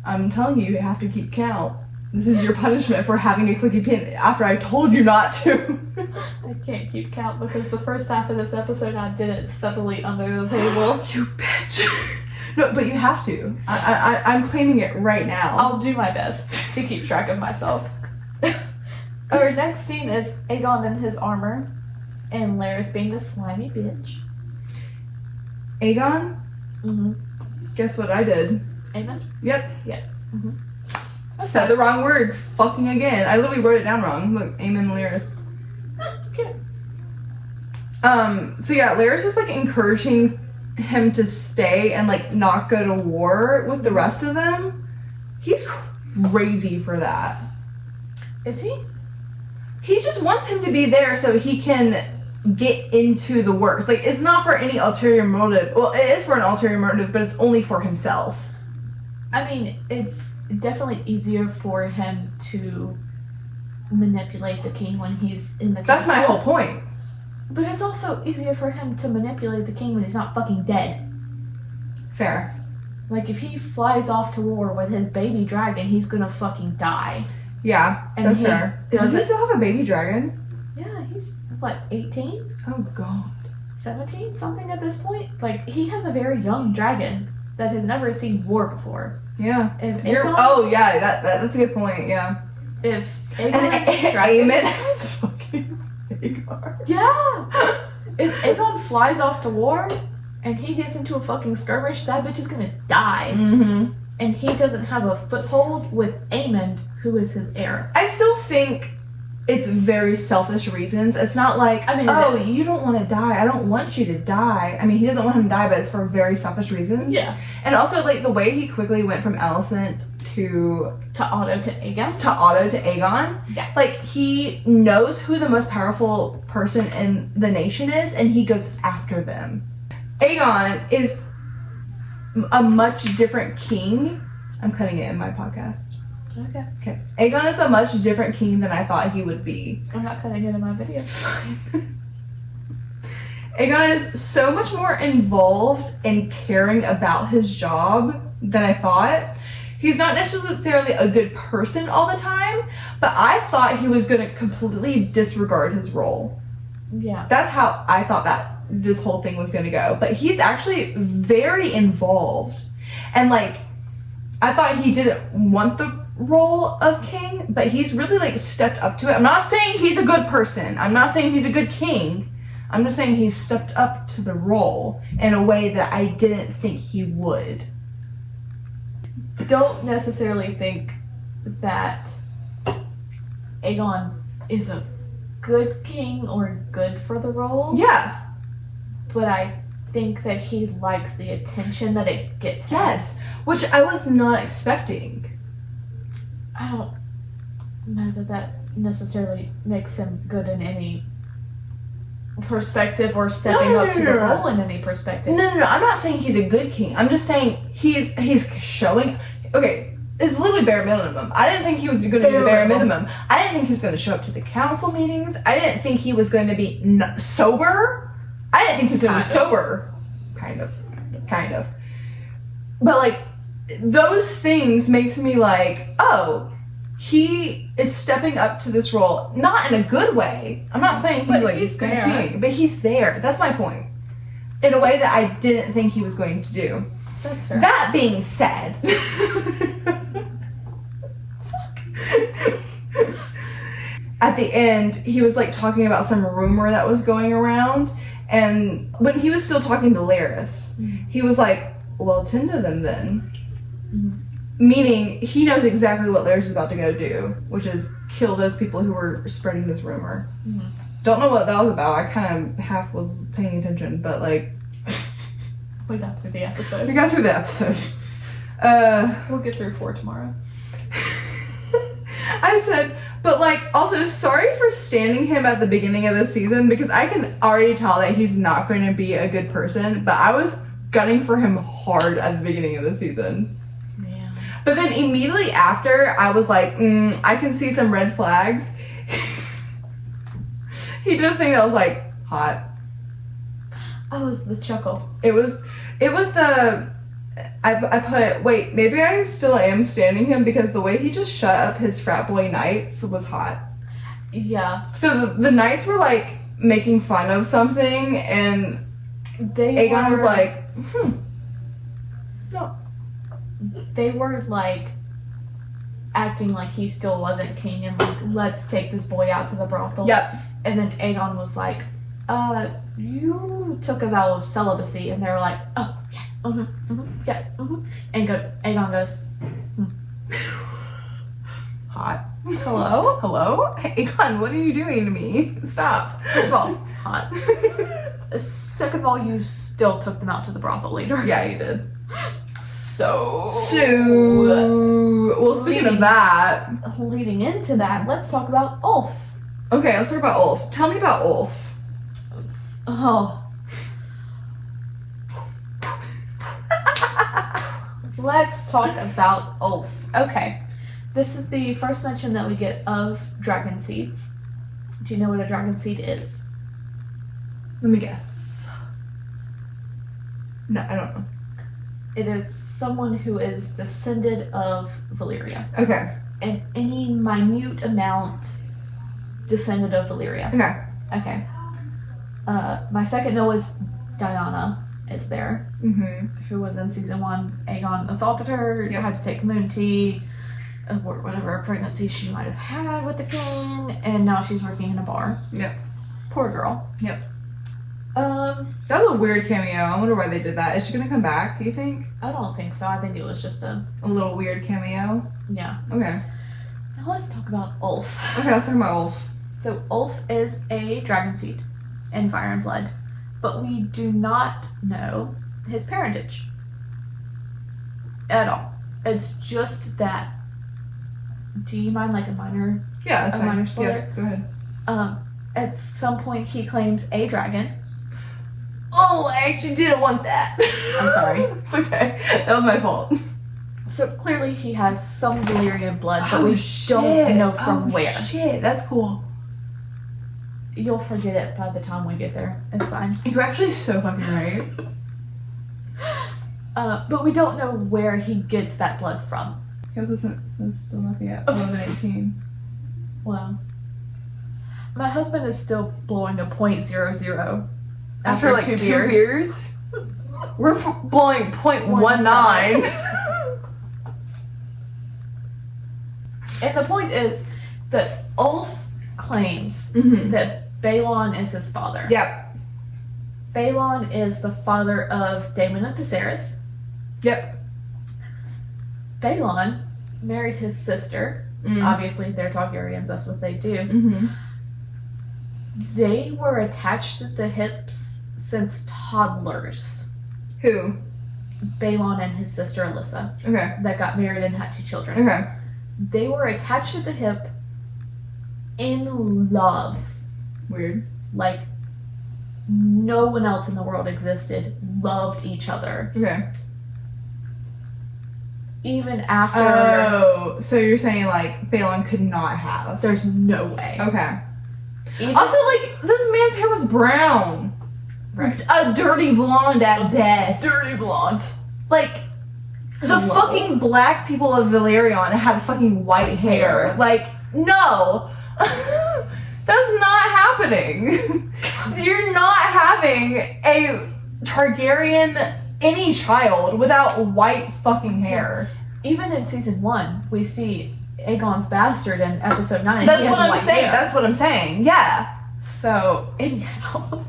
I'm telling you, you have to keep count. This is your punishment for having a clicky pen after I told you not to. I can't keep count because the first half of this episode I did it subtly under the table. You bitch. No, but you have to. I'm claiming it right now. I'll do my best to keep track of myself. Our next scene is Aegon in his armor and Larys being the slimy bitch. Aegon? Guess what I did? Amen? Yep. Yeah. Said the wrong word. Fucking again. I literally wrote it down wrong. Look, Aemon and Larys. Okay. So yeah, Larys is like encouraging him to stay and like not go to war with the rest of them. He's crazy for that. Is he? He just wants him to be there so he can get into the works. Like, it's not for any ulterior motive. Well, it is for an ulterior motive, but it's only for himself. I mean, it's definitely easier for him to manipulate the king when he's in the castle. That's my whole point. But it's also easier for him to manipulate the king when he's not fucking dead. Fair. Like, if he flies off to war with his baby dragon, he's gonna fucking die. Yeah, And that's fair. Does he still have a baby dragon? Yeah, he's, what, 18? Oh, God. 17? Something at this point? Like, he has a very young dragon that has never seen war before. Yeah. If Aegon, that's a good point, yeah. If And Aegon Aemon has fucking Aegon. Yeah! If Aegon flies off to war and he gets into a fucking skirmish, that bitch is gonna die. Mm-hmm. And he doesn't have a foothold with Aemon, who is his heir. I still think it's very selfish reasons. It's not like, I mean, oh, you don't want to die. I don't want you to die. I mean, he doesn't want him to die, but it's for very selfish reasons. Yeah. And also, like, the way he quickly went from Alicent To Otto to Aegon? to Otto to Aegon. Yeah. Like, he knows who the most powerful person in the nation is, and he goes after them. Aegon is a much different king. I'm cutting it in my podcast. Okay. Aegon is a much different king than I thought he would be. I'm not cutting it in my video. Aegon is so much more involved in caring about his job than I thought. He's not necessarily a good person all the time, but I thought he was going to completely disregard his role. Yeah. That's how I thought that this whole thing was going to go. But he's actually very involved. And, like, I thought he didn't want the role of king, but he's really, like, stepped up to it. I'm not saying he's a good person. I'm not saying he's a good king. I'm just saying he's stepped up to the role in a way that I didn't think he would. Don't necessarily think that Aegon is a good king or good for the role. Yeah. But I think that he likes the attention that it gets him. Yes. Which I was not expecting. I don't know that necessarily makes him good in any perspective or stepping up to the role in any perspective. No. I'm not saying he's a good king. I'm just saying he's showing. Okay, it's literally bare minimum. I didn't think he was going to do the bare minimum. I didn't think he was going to show up to the council meetings. I didn't think he was going to be sober. I didn't think he was going to be sober. Kind of. But, like, those things makes me like, oh, he is stepping up to this role, not in a good way. I'm not saying he's like he's good there. king, but he's there. That's my point. In a way that I didn't think he was going to do. That's fair. That being said, at the end, he was like talking about some rumor that was going around, and when he was still talking to Laris, he was like, well, tend to them then. Meaning, he knows exactly what Laris is about to go do, which is kill those people who were spreading this rumor. Don't know what that was about. I kind of half was paying attention, but like... We got through the episode. We got through the episode. We'll get through 4 tomorrow. I said, but like, also, sorry for standing him at the beginning of the season, because I can already tell that he's not going to be a good person, but I was gunning for him hard at the beginning of the season. Yeah. But then immediately after, I was like, I can see some red flags. He did a thing that was like, hot. Oh, it was the chuckle. It was the, I put, wait, maybe I still am standing him because the way he just shut up his frat boy knights was hot. Yeah. So the knights were like making fun of something, and Aegon was like, no. They were like acting like he still wasn't king and like, let's take this boy out to the brothel. Yep. And then Aegon was like, you took a vow of celibacy, and they were like, oh, yeah, yeah, And Aegon goes, Hot. hello? Hello? Aegon, what are you doing to me? Stop. First of all, hot. Second of all, you still took them out to the brothel later. Yeah, you did. So, well, speaking of that, leading into that, let's talk about Ulf. okay, let's talk about Ulf. Tell me about Ulf. Oh. Let's talk about Ulf. Okay. This is the first mention that we get of dragon seeds. Do you know what a dragon seed is? Let me guess. No, I don't know. It is someone who is descended of Valyria. Okay. And any minute amount descended of Valyria. Okay. Okay. My second know is Diana is there, who was in season 1. Aegon assaulted her, had to take moon tea, or whatever pregnancy she might have had with the king, and now she's working in a bar. Yep. Poor girl. Yep. That was a weird cameo. I wonder why they did that. Is she gonna come back, do you think? I don't think so. I think it was just a little weird cameo? Yeah. Okay. Now let's talk about Ulf. Okay, let's talk about Ulf. So Ulf is a dragon seed in Fire and Blood, but we do not know his parentage at all. It's just that. Do you mind like a minor? Yeah, that's a fine. minor spoiler? Yeah, go ahead. At some point he claims a dragon. Oh, I actually didn't want that. I'm sorry. It's okay. That was my fault. So clearly he has some Valyrian blood, but we don't know from where. Shit, that's cool. You'll forget it by the time we get there. It's fine. You're actually so fucking right. But we don't know where he gets that blood from. Because it's still nothing yet. 11:18. Well, my husband is still blowing a .00 After like 2 beers. We're blowing .19. And the point is that Ulf claims that Balon is his father. Yep. Balon is the father of Daemon and Viserys. Yep. Balon married his sister. Obviously, they're Targaryens. That's what they do. They were attached at the hips since toddlers. Who? Balon and his sister Alyssa. Okay. That got married and had 2 children. Okay. They were attached at the hip in love. Weird. Like, no one else in the world existed, loved each other. Okay. Even after... Oh, so you're saying, like, Balon could not have. There's no way. Okay. Even, Also, like, this man's hair was brown. right. A dirty blonde at best. Dirty blonde. Like, The fucking black people of Valerion had fucking white hair. Like, no. That's not happening. You're not having a Targaryen, any child, without white fucking hair. Even in season 1, we see Aegon's bastard in episode 9. That's he what has I'm white saying. hair. That's what I'm saying. Yeah. So, anyhow,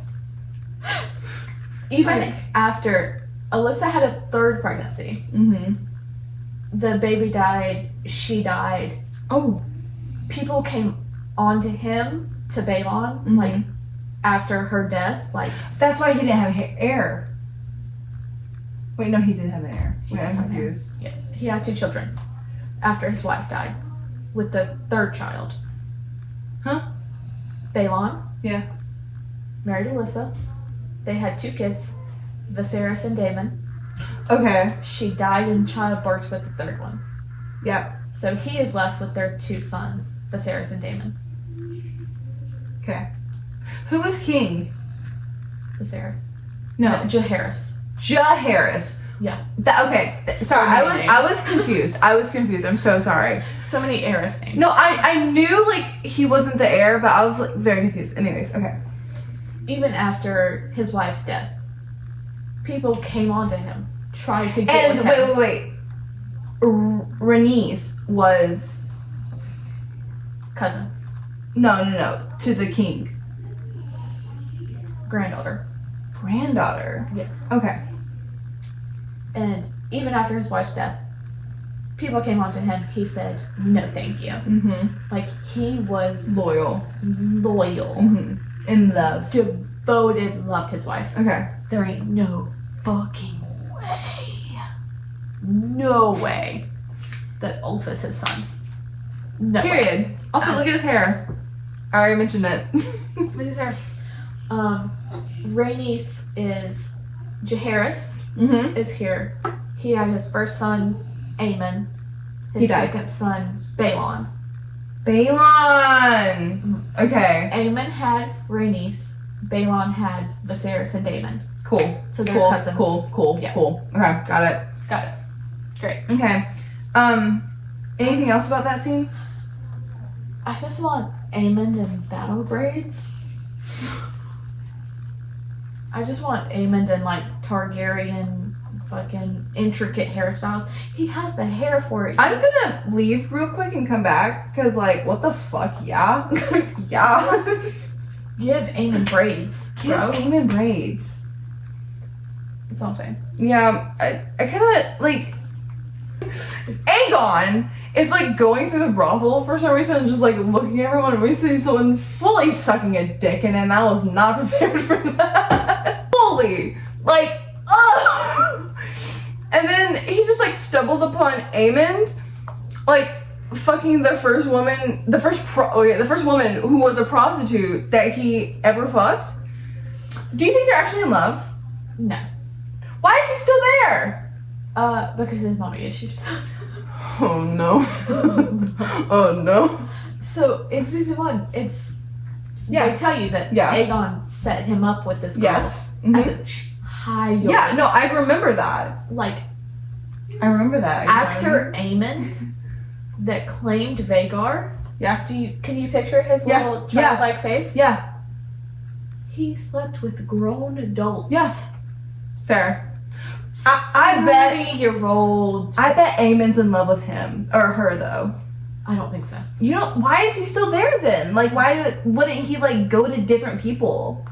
even after Alyssa had a 3rd pregnancy, the baby died, she died. Oh. People came onto him, to Balon, like, after her death, like... That's why he didn't have heir. Wait, no, he did have an heir. Wait, I'm confused. Yeah, he had 2 children after his wife died, with the 3rd child. Huh? Balon. Yeah. Married Alyssa. They had 2 kids, Viserys and Daemon. Okay. She died in childbirth with the 3rd one. Yep. So he is left with their 2 sons, Viserys and Daemon. Okay. Who was king? Viserys. No. Jaehaerys. Jaehaerys. Yeah. Okay. Sorry, I was confused. I'm so sorry. So many heiress names. No, I knew like he wasn't the heir, but I was like very confused. Anyways, okay. Even after his wife's death, people came onto him, tried to get And with him. wait. Rhaenys was Cousins. no to the king. Granddaughter. Granddaughter. Yes. Okay. And even after his wife's death, people came onto him. He said, no thank you. Like, he was Loyal. In love. Devoted, loved his wife. Okay. There ain't no fucking way. No way that Ulf is his son. No way. Period. Also, look at his hair. I already mentioned it. Look at his hair. Rhaenys is Jaehaerys is here. He had his first son, Aemon. His He died. second son, Balon. Balon. Okay. Aemon had Rhaenys. Balon had Viserys and Daemon. Cool. So they're cousins. Cool. Yeah. Cool. Okay, got it. Got it. Great. Okay. Anything else about that scene? I just want Aemon in battle braids. I just want Aemon in like Targaryen fucking intricate hairstyles. He has the hair for it. I'm gonna leave real quick and come back because, like, what the fuck? Yeah, yeah. Give Aemon braids, Give bro. Aemon braids. That's all I'm saying. Yeah, I kind of like Aegon is like going through the brothel for some reason and just like looking at everyone and we see someone fully sucking a dick in it, and I was not prepared for that. Fully. Like, ugh. And then he just like stumbles upon Aemond, like fucking the first woman who was a prostitute that he ever fucked. Do you think they're actually in love? No. Why is he still there? Because of his mommy issues. Oh no. Oh no. So in season 1, it's they tell you that Aegon set him up with this girl. Yes. As a child. Yeah, no, I remember that. Like, I remember that. actor Aemond that claimed Vhagar. Yeah. Can you picture his little childlike face? Yeah. He slept with grown adults. Yes. Fair. I bet 30-year-old. I bet Aemon's in love with him or her though. I don't think so. You know, why is he still there then? Like, wouldn't he like go to different people?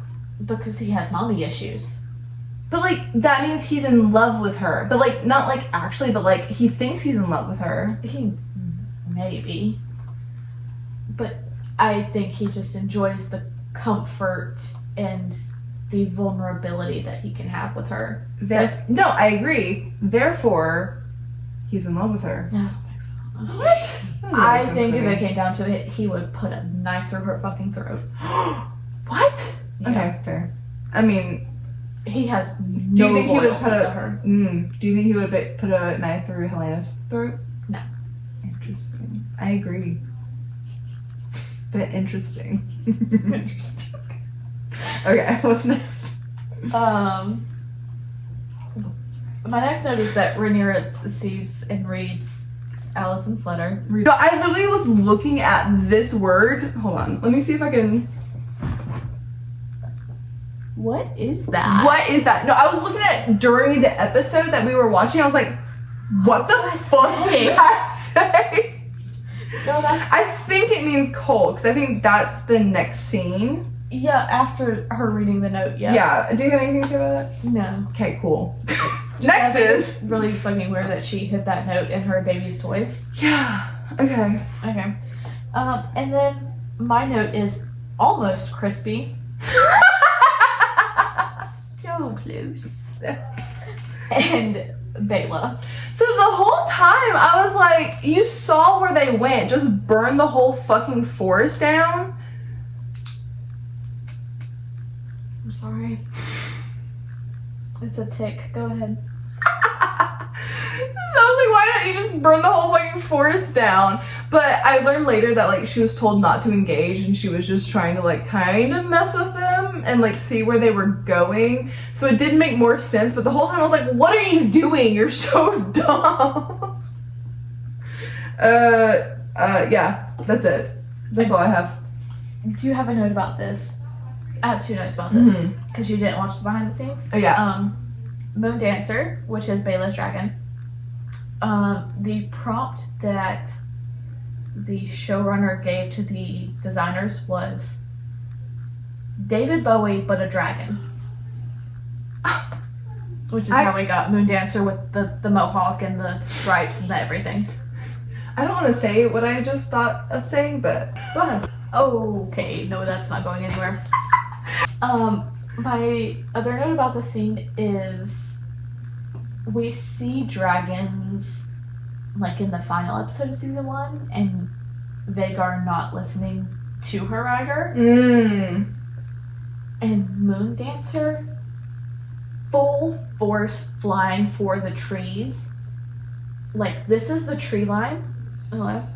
Because he has mommy issues. But like that means he's in love with her. But like not like actually, but like he thinks he's in love with her. He maybe. But I think he just enjoys the comfort and the vulnerability that he can have with her. No, I agree. Therefore, he's in love with her. No, I don't think so. What? I think if it came down to it, he would put a knife through her fucking throat. What? Yeah. Okay, fair. I mean, he has do no you think he would loyalty put to her. Do you think he would put a knife through Helena's throat? No. Interesting. I agree. But interesting. Interesting. Okay, what's next? My next note is that Rhaenyra sees and reads Alicent's letter. No, I literally was looking at this word. Hold on. Let me see if I can. What is that? What is that? No, I was looking at it during the episode that we were watching. I was like, what the fuck does that say? No, that's... I think it means coal, because I think that's the next scene. Yeah, after her reading the note, yeah. Yeah. Do you have anything to say about that? No. Okay, cool. Next is... It's really fucking weird that she hid that note in her baby's toys. Yeah. Okay. Okay. And then my note is almost crispy. So close. And Bela. So the whole time I was like, you saw where they went. Just burn the whole fucking forest down. I'm sorry. It's a tick. Go ahead. So I was like, why don't you just burn the whole fucking forest down? But I learned later that like she was told not to engage and she was just trying to like kind of mess with them and like see where they were going. So it did make more sense, but the whole time I was like, what are you doing? You're so dumb. Yeah, that's it. That's all I have. Do you have a note about this? I have 2 notes about this because you didn't watch the behind the scenes. Oh yeah. Moon Dancer, which is Bela's dragon. The prompt that the showrunner gave to the designers was David Bowie but a dragon. Which is how we got Moon Dancer with the mohawk and the stripes and the everything. I don't want to say what I just thought of saying, but go ahead. Okay, no, that's not going anywhere. My other note about the scene is we see dragons like in the final episode of season 1 and Vhagar not listening to her rider. And Moon Dancer full force flying for the trees. Like, this is the tree line on the left.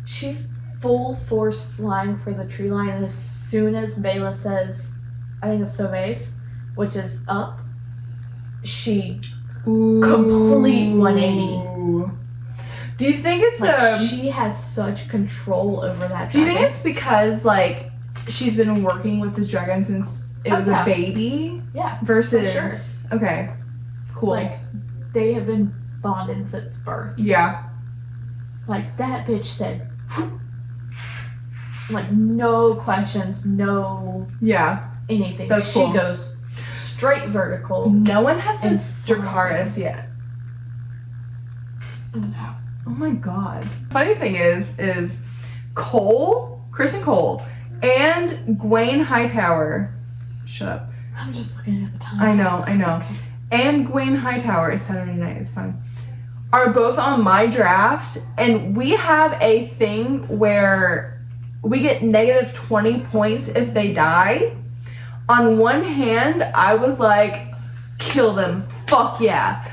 She's full force flying for the tree line, and as soon as Bela says, I think it's Sauve's, which is up, she complete 180. Do you think it's like, she has such control over that dragon. Do you think it's because like she's been working with this dragon since it was a baby? Yeah. Versus for sure. Okay. Cool. Like, they have been bonded since birth. Yeah. Like, that bitch said like, no questions, no anything. That's she cool. goes straight vertical. No one has and said Dracarys yet. No. Oh my god. Funny thing is Cole, Kristen Cole, and Gwen Hightower. Shut up. I'm just looking at the time. I know. Okay. And Gwen Hightower, it's Saturday night, it's fine, are both on my draft, and we have a thing where we get negative 20 points if they die. On one hand, I was like, kill them, fuck yeah.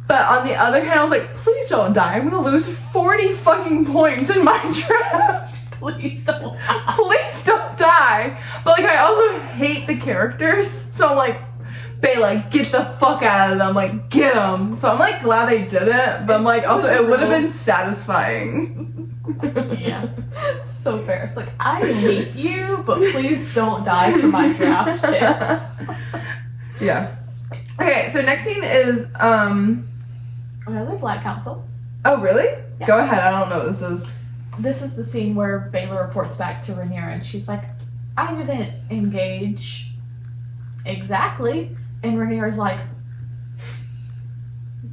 But on the other hand, I was like, please don't die. I'm gonna lose 40 fucking points in my draft. Please don't die. Please don't die. But like, I also hate the characters, so I'm like, Bela, get the fuck out of them. Like, get them. So I'm like glad they did it, but I'm like, also it would have been satisfying. Yeah, so fair. It's like, I hate you, but please don't die for my draft picks. Yeah. Okay, so next scene is Another Black Council. Oh really? Yeah. Go ahead. I don't know what this is. This is the scene where Bela reports back to Rhaenyra, and she's like, I didn't engage exactly. And Rhaenyra's like,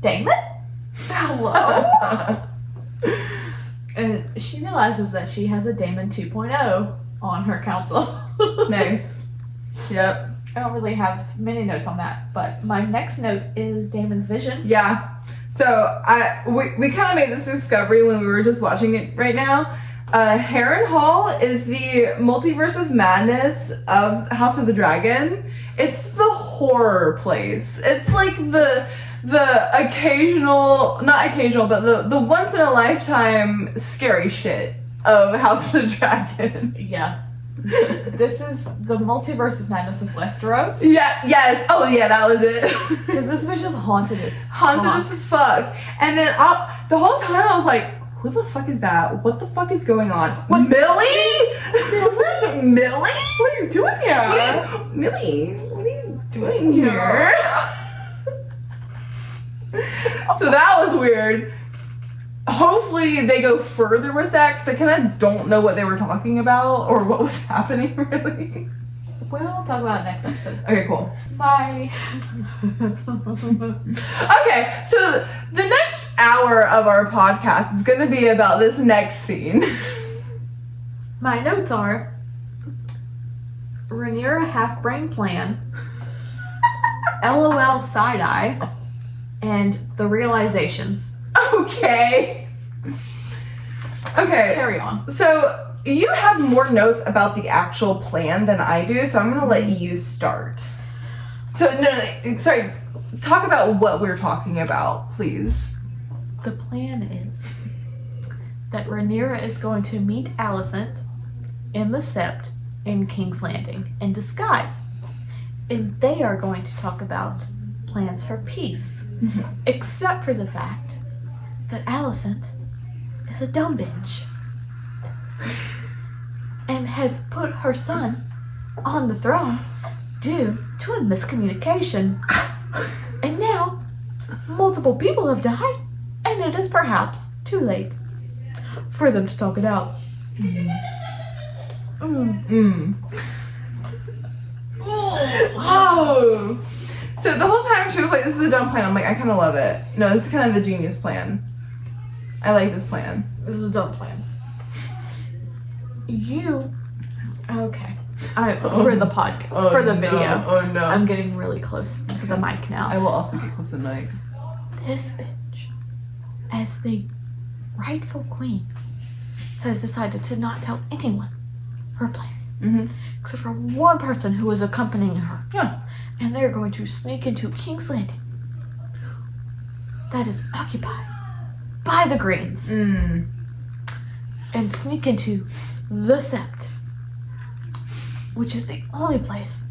Damon? Hello? And she realizes that she has a Damon 2.0 on her council. Nice. Yep. I don't really have many notes on that, but my next note is Damon's vision. Yeah. So we kind of made this discovery when we were just watching it right now. Harrenhal is the multiverse of madness of House of the Dragon. It's the horror place. It's like the occasional, not occasional, but the once in a lifetime scary shit of House of the Dragon. Yeah. This is the multiverse of madness of Westeros. Yeah, yes. Oh, yeah, that was it. Because this bitch is haunted as Haunted as fuck. And then the whole time I was like, who the fuck is that? What the fuck is going on? What's Millie? Millie? What are you doing here? Millie, what are you doing here? So that was weird. Hopefully they go further with that because I kind of don't know what they were talking about or what was happening really. We'll talk about it next episode. Okay, cool. Bye. Okay, so the next hour of our podcast is going to be about this next scene. My notes are Rhaenyra half-brain plan, LOL side-eye, and the realizations. Okay. Carry on. So you have more notes about the actual plan than I do, so I'm going to let you start. So, no, sorry. Talk about what we're talking about, please. The plan is that Rhaenyra is going to meet Alicent in the Sept in King's Landing in disguise. And they are going to talk about plans for peace. Mm-hmm. Except for the fact that Alicent is a dumb bitch and has put her son on the throne due to a miscommunication. And now multiple people have died, and it is perhaps too late for them to talk it out. Oh. So the whole time she was like, this is a dumb plan. I'm like, I kind of love it. No, this is kind of the genius plan. I like this plan. This is a dumb plan. Okay. For the podcast, for the video. Oh no. I'm getting really close to the mic now. I will also get close to the mic. This bitch, as the rightful queen, has decided to not tell anyone her plan. Mm-hmm. Except for one person who is accompanying her. Yeah. And they're going to sneak into King's Landing that is occupied by the Greens. Mm. And sneak into the Sept, which is the only place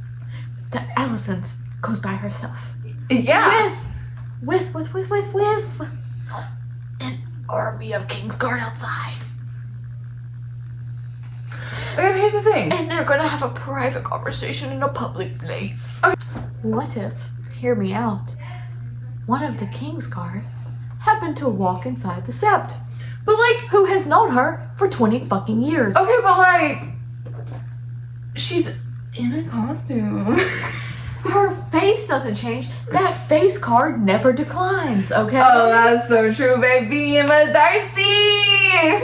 that Alicent goes by herself. Yeah. With an army of Kingsguard outside. Okay, but here's the thing. And they're gonna have a private conversation in a public place. Okay. What if, hear me out, one of the Kingsguard happened to walk inside the Sept? But like, Who has known her for 20 fucking years? okay, but like, she's in a costume. Her face doesn't change. That face card never declines, okay? Oh, that's so true, baby. Emma Darcy.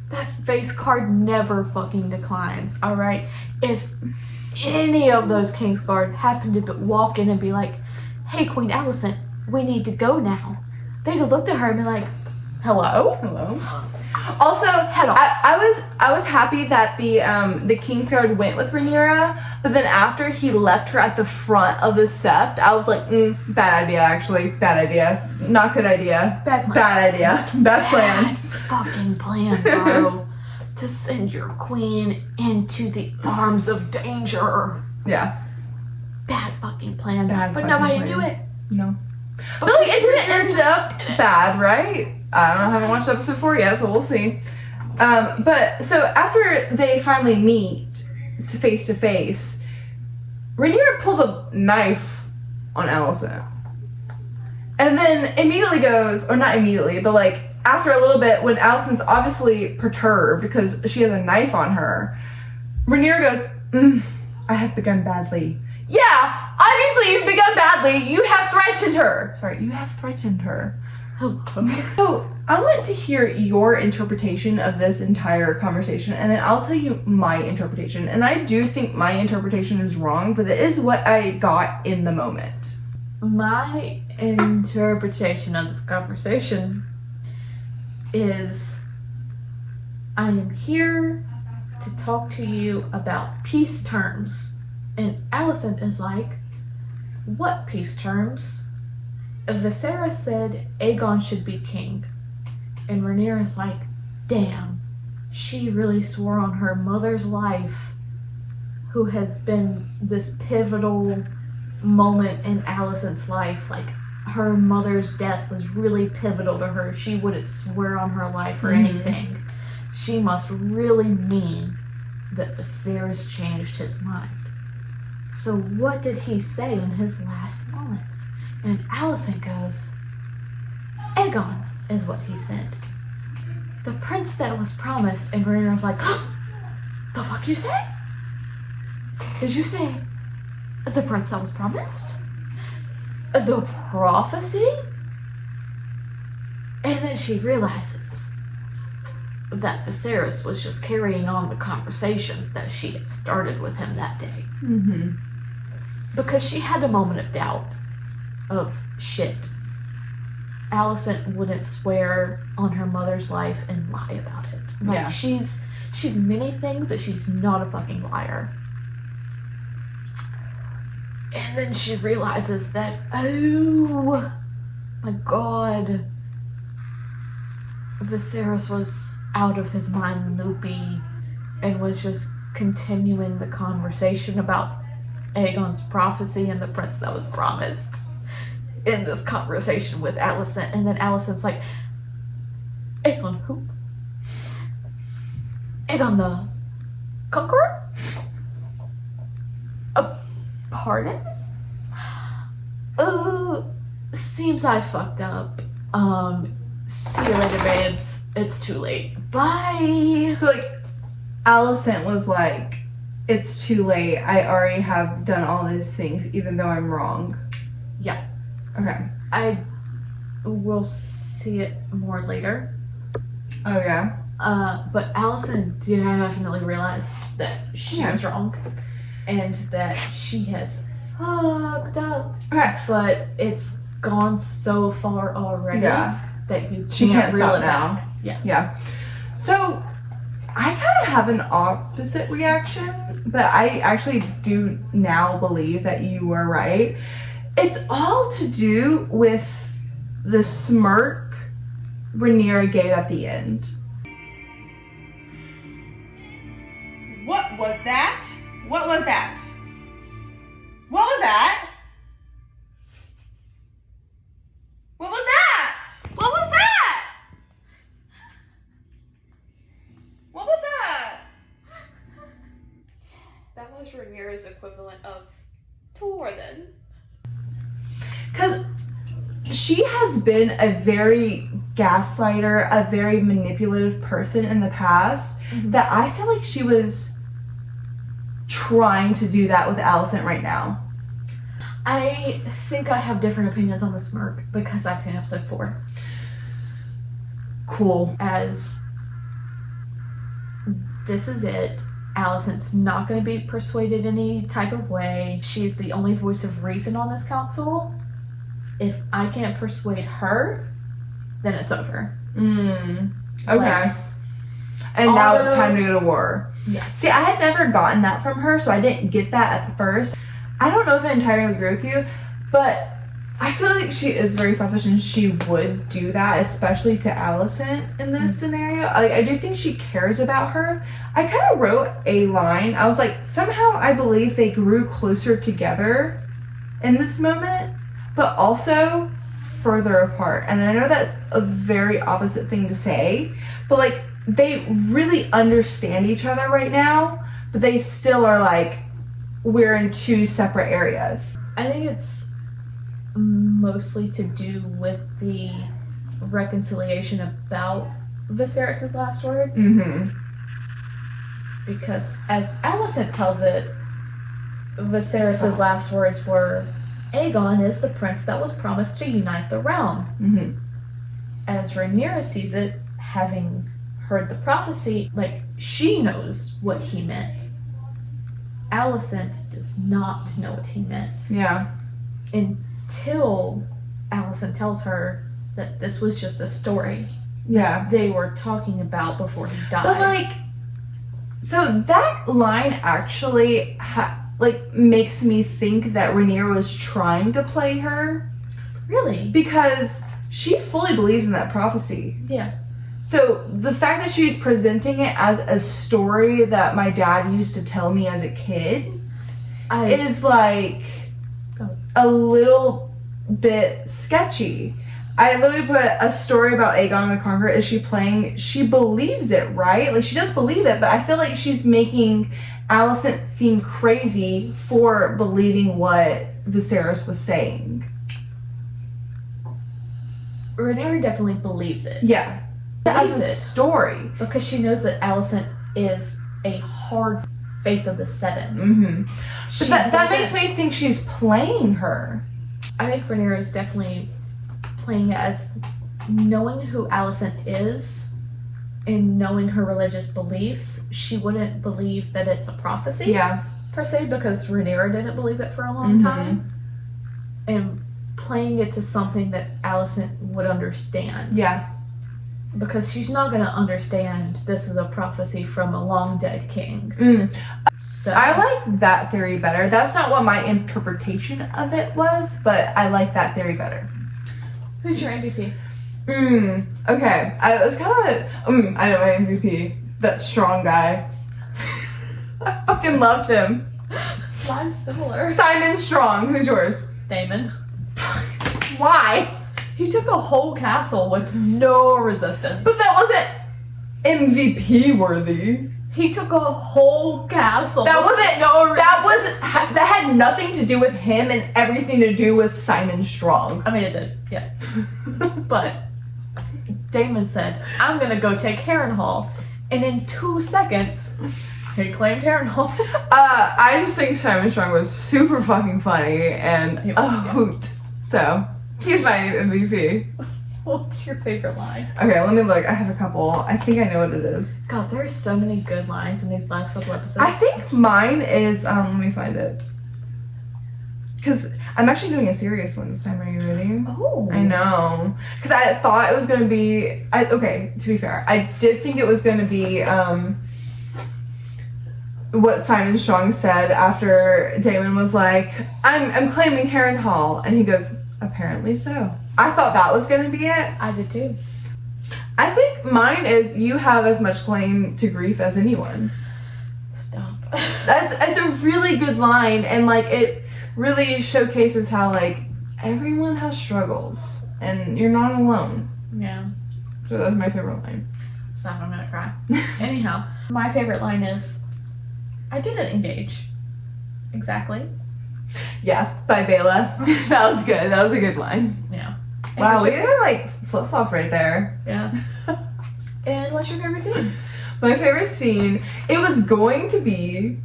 That face card never fucking declines, alright? If any of those Kingsguard happened to walk in and be like, hey, Queen Alicent, we need to go now, they'd have looked at her and be like, hello? Hello. Also, Head off. I was happy that the Kingsguard went with Rhaenyra, but then after he left her at the front of the Sept, I was like, bad idea, actually. Bad idea. Not good idea. Bad plan. Bad idea. Bad plan. Bad fucking plan, bro. To send your queen into the arms of danger. Yeah. Bad fucking plan. Bad but fucking nobody plan. knew it. No. But like, it didn't end up bad, right? I don't know, I haven't watched episode 4 yet, so we'll see. But so after they finally meet face to face, Rhaenyra pulls a knife on Alicent. And then immediately goes, or not immediately, but like after a little bit, when Alicent's obviously perturbed because she has a knife on her, Rhaenyra goes, I have begun badly. Yeah, obviously you've begun badly. You have threatened her. Sorry, you have threatened her. Hello. So I want to hear your interpretation of this entire conversation, and then I'll tell you my interpretation. And I do think my interpretation is wrong, but it is what I got in the moment. My interpretation of this conversation is I am here to talk to you about peace terms. And Alicent is like, what peace terms? Viserys said Aegon should be king. And Rhaenyra is like, damn, she really swore on her mother's life, who has been this pivotal moment in Alicent's life. Like, her mother's death was really pivotal to her. She wouldn't swear on her life or anything. She must really mean that Viserys changed his mind. So what did he say in his last moments? And Alicent goes, Aegon is what he said. The prince that was promised. And Rhaenyra's like, the fuck you say? Did you say the prince that was promised? The prophecy? And then she realizes that Viserys was just carrying on the conversation that she had started with him that day. Because she had a moment of doubt of, shit, Alicent wouldn't swear on her mother's life and lie about it. Like, she's many things, but she's not a fucking liar. And then she realizes that, oh my god, Viserys was out of his mind loopy and was just continuing the conversation about Aegon's prophecy and the prince that was promised in this conversation with Alicent. And then Alicent's like, Aegon who? Aegon the Conqueror? Pardon? Seems I fucked up. See you later, babes. It's too late. Bye. So, like, Alicent was like, it's too late. I already have done all these things, even though I'm wrong. Yeah. Okay. I will see it more later. Oh, yeah? But Alicent definitely realized that she was wrong. And that she has fucked up. Okay. But it's gone so far already that you can't reel stop it now. back. Yeah. Yeah. So, I kind of have an opposite reaction, but I actually do now believe that you were right. It's all to do with the smirk Rhaenyra gave at the end. What was that? What was that? What was that? What was that? What was that? What was that? That was Rhaenyra's equivalent of Torden. Because she has been a very gaslighter, a very manipulative person in the past, that I feel like she was trying to do that with Alicent right now. I think I have different opinions on the smirk because I've seen episode 4. Cool. As this is it. Alicent's not going to be persuaded any type of way. She's the only voice of reason on this council. If I can't persuade her, then it's over. Okay. Like, and now it's time to go to war. Yeah. See, I had never gotten that from her, so I didn't get that at the first. I don't know if I entirely agree with you, but I feel like she is very selfish and she would do that, especially to Alicent in this scenario. Like, I do think she cares about her. I kind of wrote a line. I was like, somehow I believe they grew closer together in this moment, but also further apart. And I know that's a very opposite thing to say, but like, they really understand each other right now, but they still are like, we're in two separate areas. I think it's mostly to do with the reconciliation about Viserys' last words. Because as Alicent tells it, Viserys' last words were, Aegon is the prince that was promised to unite the realm. As Rhaenyra sees it, having heard the prophecy, like, she knows what he meant. Alicent does not know what he meant. Yeah. Until Alicent tells her that this was just a story. Yeah. They were talking about before he died. But like, so that line actually makes me think that Rhaenyra was trying to play her. Really? Because she fully believes in that prophecy. Yeah. So the fact that she's presenting it as a story that my dad used to tell me as a kid is like a little bit sketchy. I literally put a story about Aegon the Conqueror. Is she playing? She believes it, right? Like, she does believe it, but I feel like she's making Alicent seem crazy for believing what Viserys was saying. Rhaenyra definitely believes it. Yeah. As a story. Because she knows that Alicent is a hard faith of the Seven. Mm-hmm. But that makes me think she's playing her. I think Rhaenyra is definitely playing it as knowing who Alicent is and knowing her religious beliefs. She wouldn't believe that it's a prophecy. Yeah. Per se, because Rhaenyra didn't believe it for a long time. And playing it to something that Alicent would understand. Yeah. Because she's not going to understand this is a prophecy from a long dead king. So I like that theory better. That's not what my interpretation of it was, but I like that theory better. Who's your MVP? Okay. I was kind of... I know my MVP. That strong guy. I fucking loved him. Mine's similar. Simon Strong. Who's yours? Daemon. Why? He took a whole castle with no resistance. But that wasn't MVP worthy. He took a whole castle. That wasn't... no That had nothing to do with him and everything to do with Simon Strong. I mean, it did, yeah. But Daemon said, I'm gonna go take Harrenhal. And in 2 seconds, he claimed Harrenhal. I just think Simon Strong was super fucking funny and a hoot. So, he's my MVP. What's your favorite line? Okay, let me look. I have a couple. I think I know what it is. God, there's so many good lines in these last couple episodes. I think mine is, let me find it. Because I'm actually doing a serious one this time. Are you ready? Oh. I know. Because I thought it was going to be... okay, to be fair. I did think it was going to be what Simon Strong said after Daemon was like, I'm claiming Harrenhal. And he goes, apparently so. I thought that was going to be it. I did too. I think mine is you have as much claim to grief as anyone. Stop. It's a really good line, and like it really showcases how like everyone has struggles and you're not alone. Yeah. So that's my favorite line. Stop, I'm gonna cry. Anyhow, my favorite line is, I didn't engage. Exactly. Yeah, by Bela. That was good. That was a good line. Yeah. Wow, we did like flip flop right there. Yeah. And what's your favorite scene? My favorite scene, it was going to be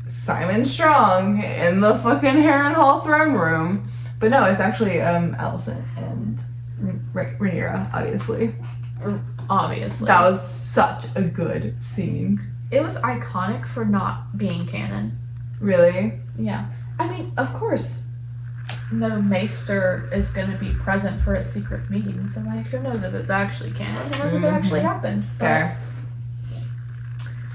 Simon Strong in the fucking Harrenhal throne room. But no, it's actually Alicent and Rhaenyra, obviously. Obviously. That was such a good scene. It was iconic for not being canon. Really? Yeah. I mean, of course, no maester is going to be present for a secret meeting, so like, who knows if it's actually canon? Who knows if it actually happened? Fair.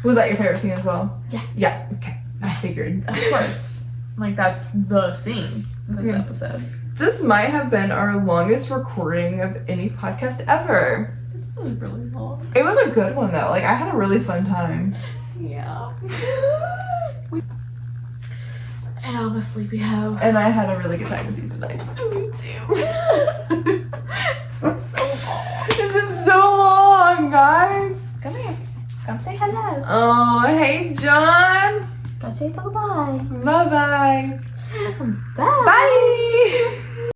Was that your favorite scene as well? Yeah. Yeah, okay. I figured. Of course. Like, that's the scene in this episode. This might have been our longest recording of any podcast ever. It was really long. It was a good one, though. Like, I had a really fun time. Yeah. And I'm a sleepy hoe. And I had a really good time with you tonight. Me too. It's been so long. It's been so long, guys. Come here. Come say hello. Oh, hey, John. Come say bye-bye. Bye-bye. Bye. Bye.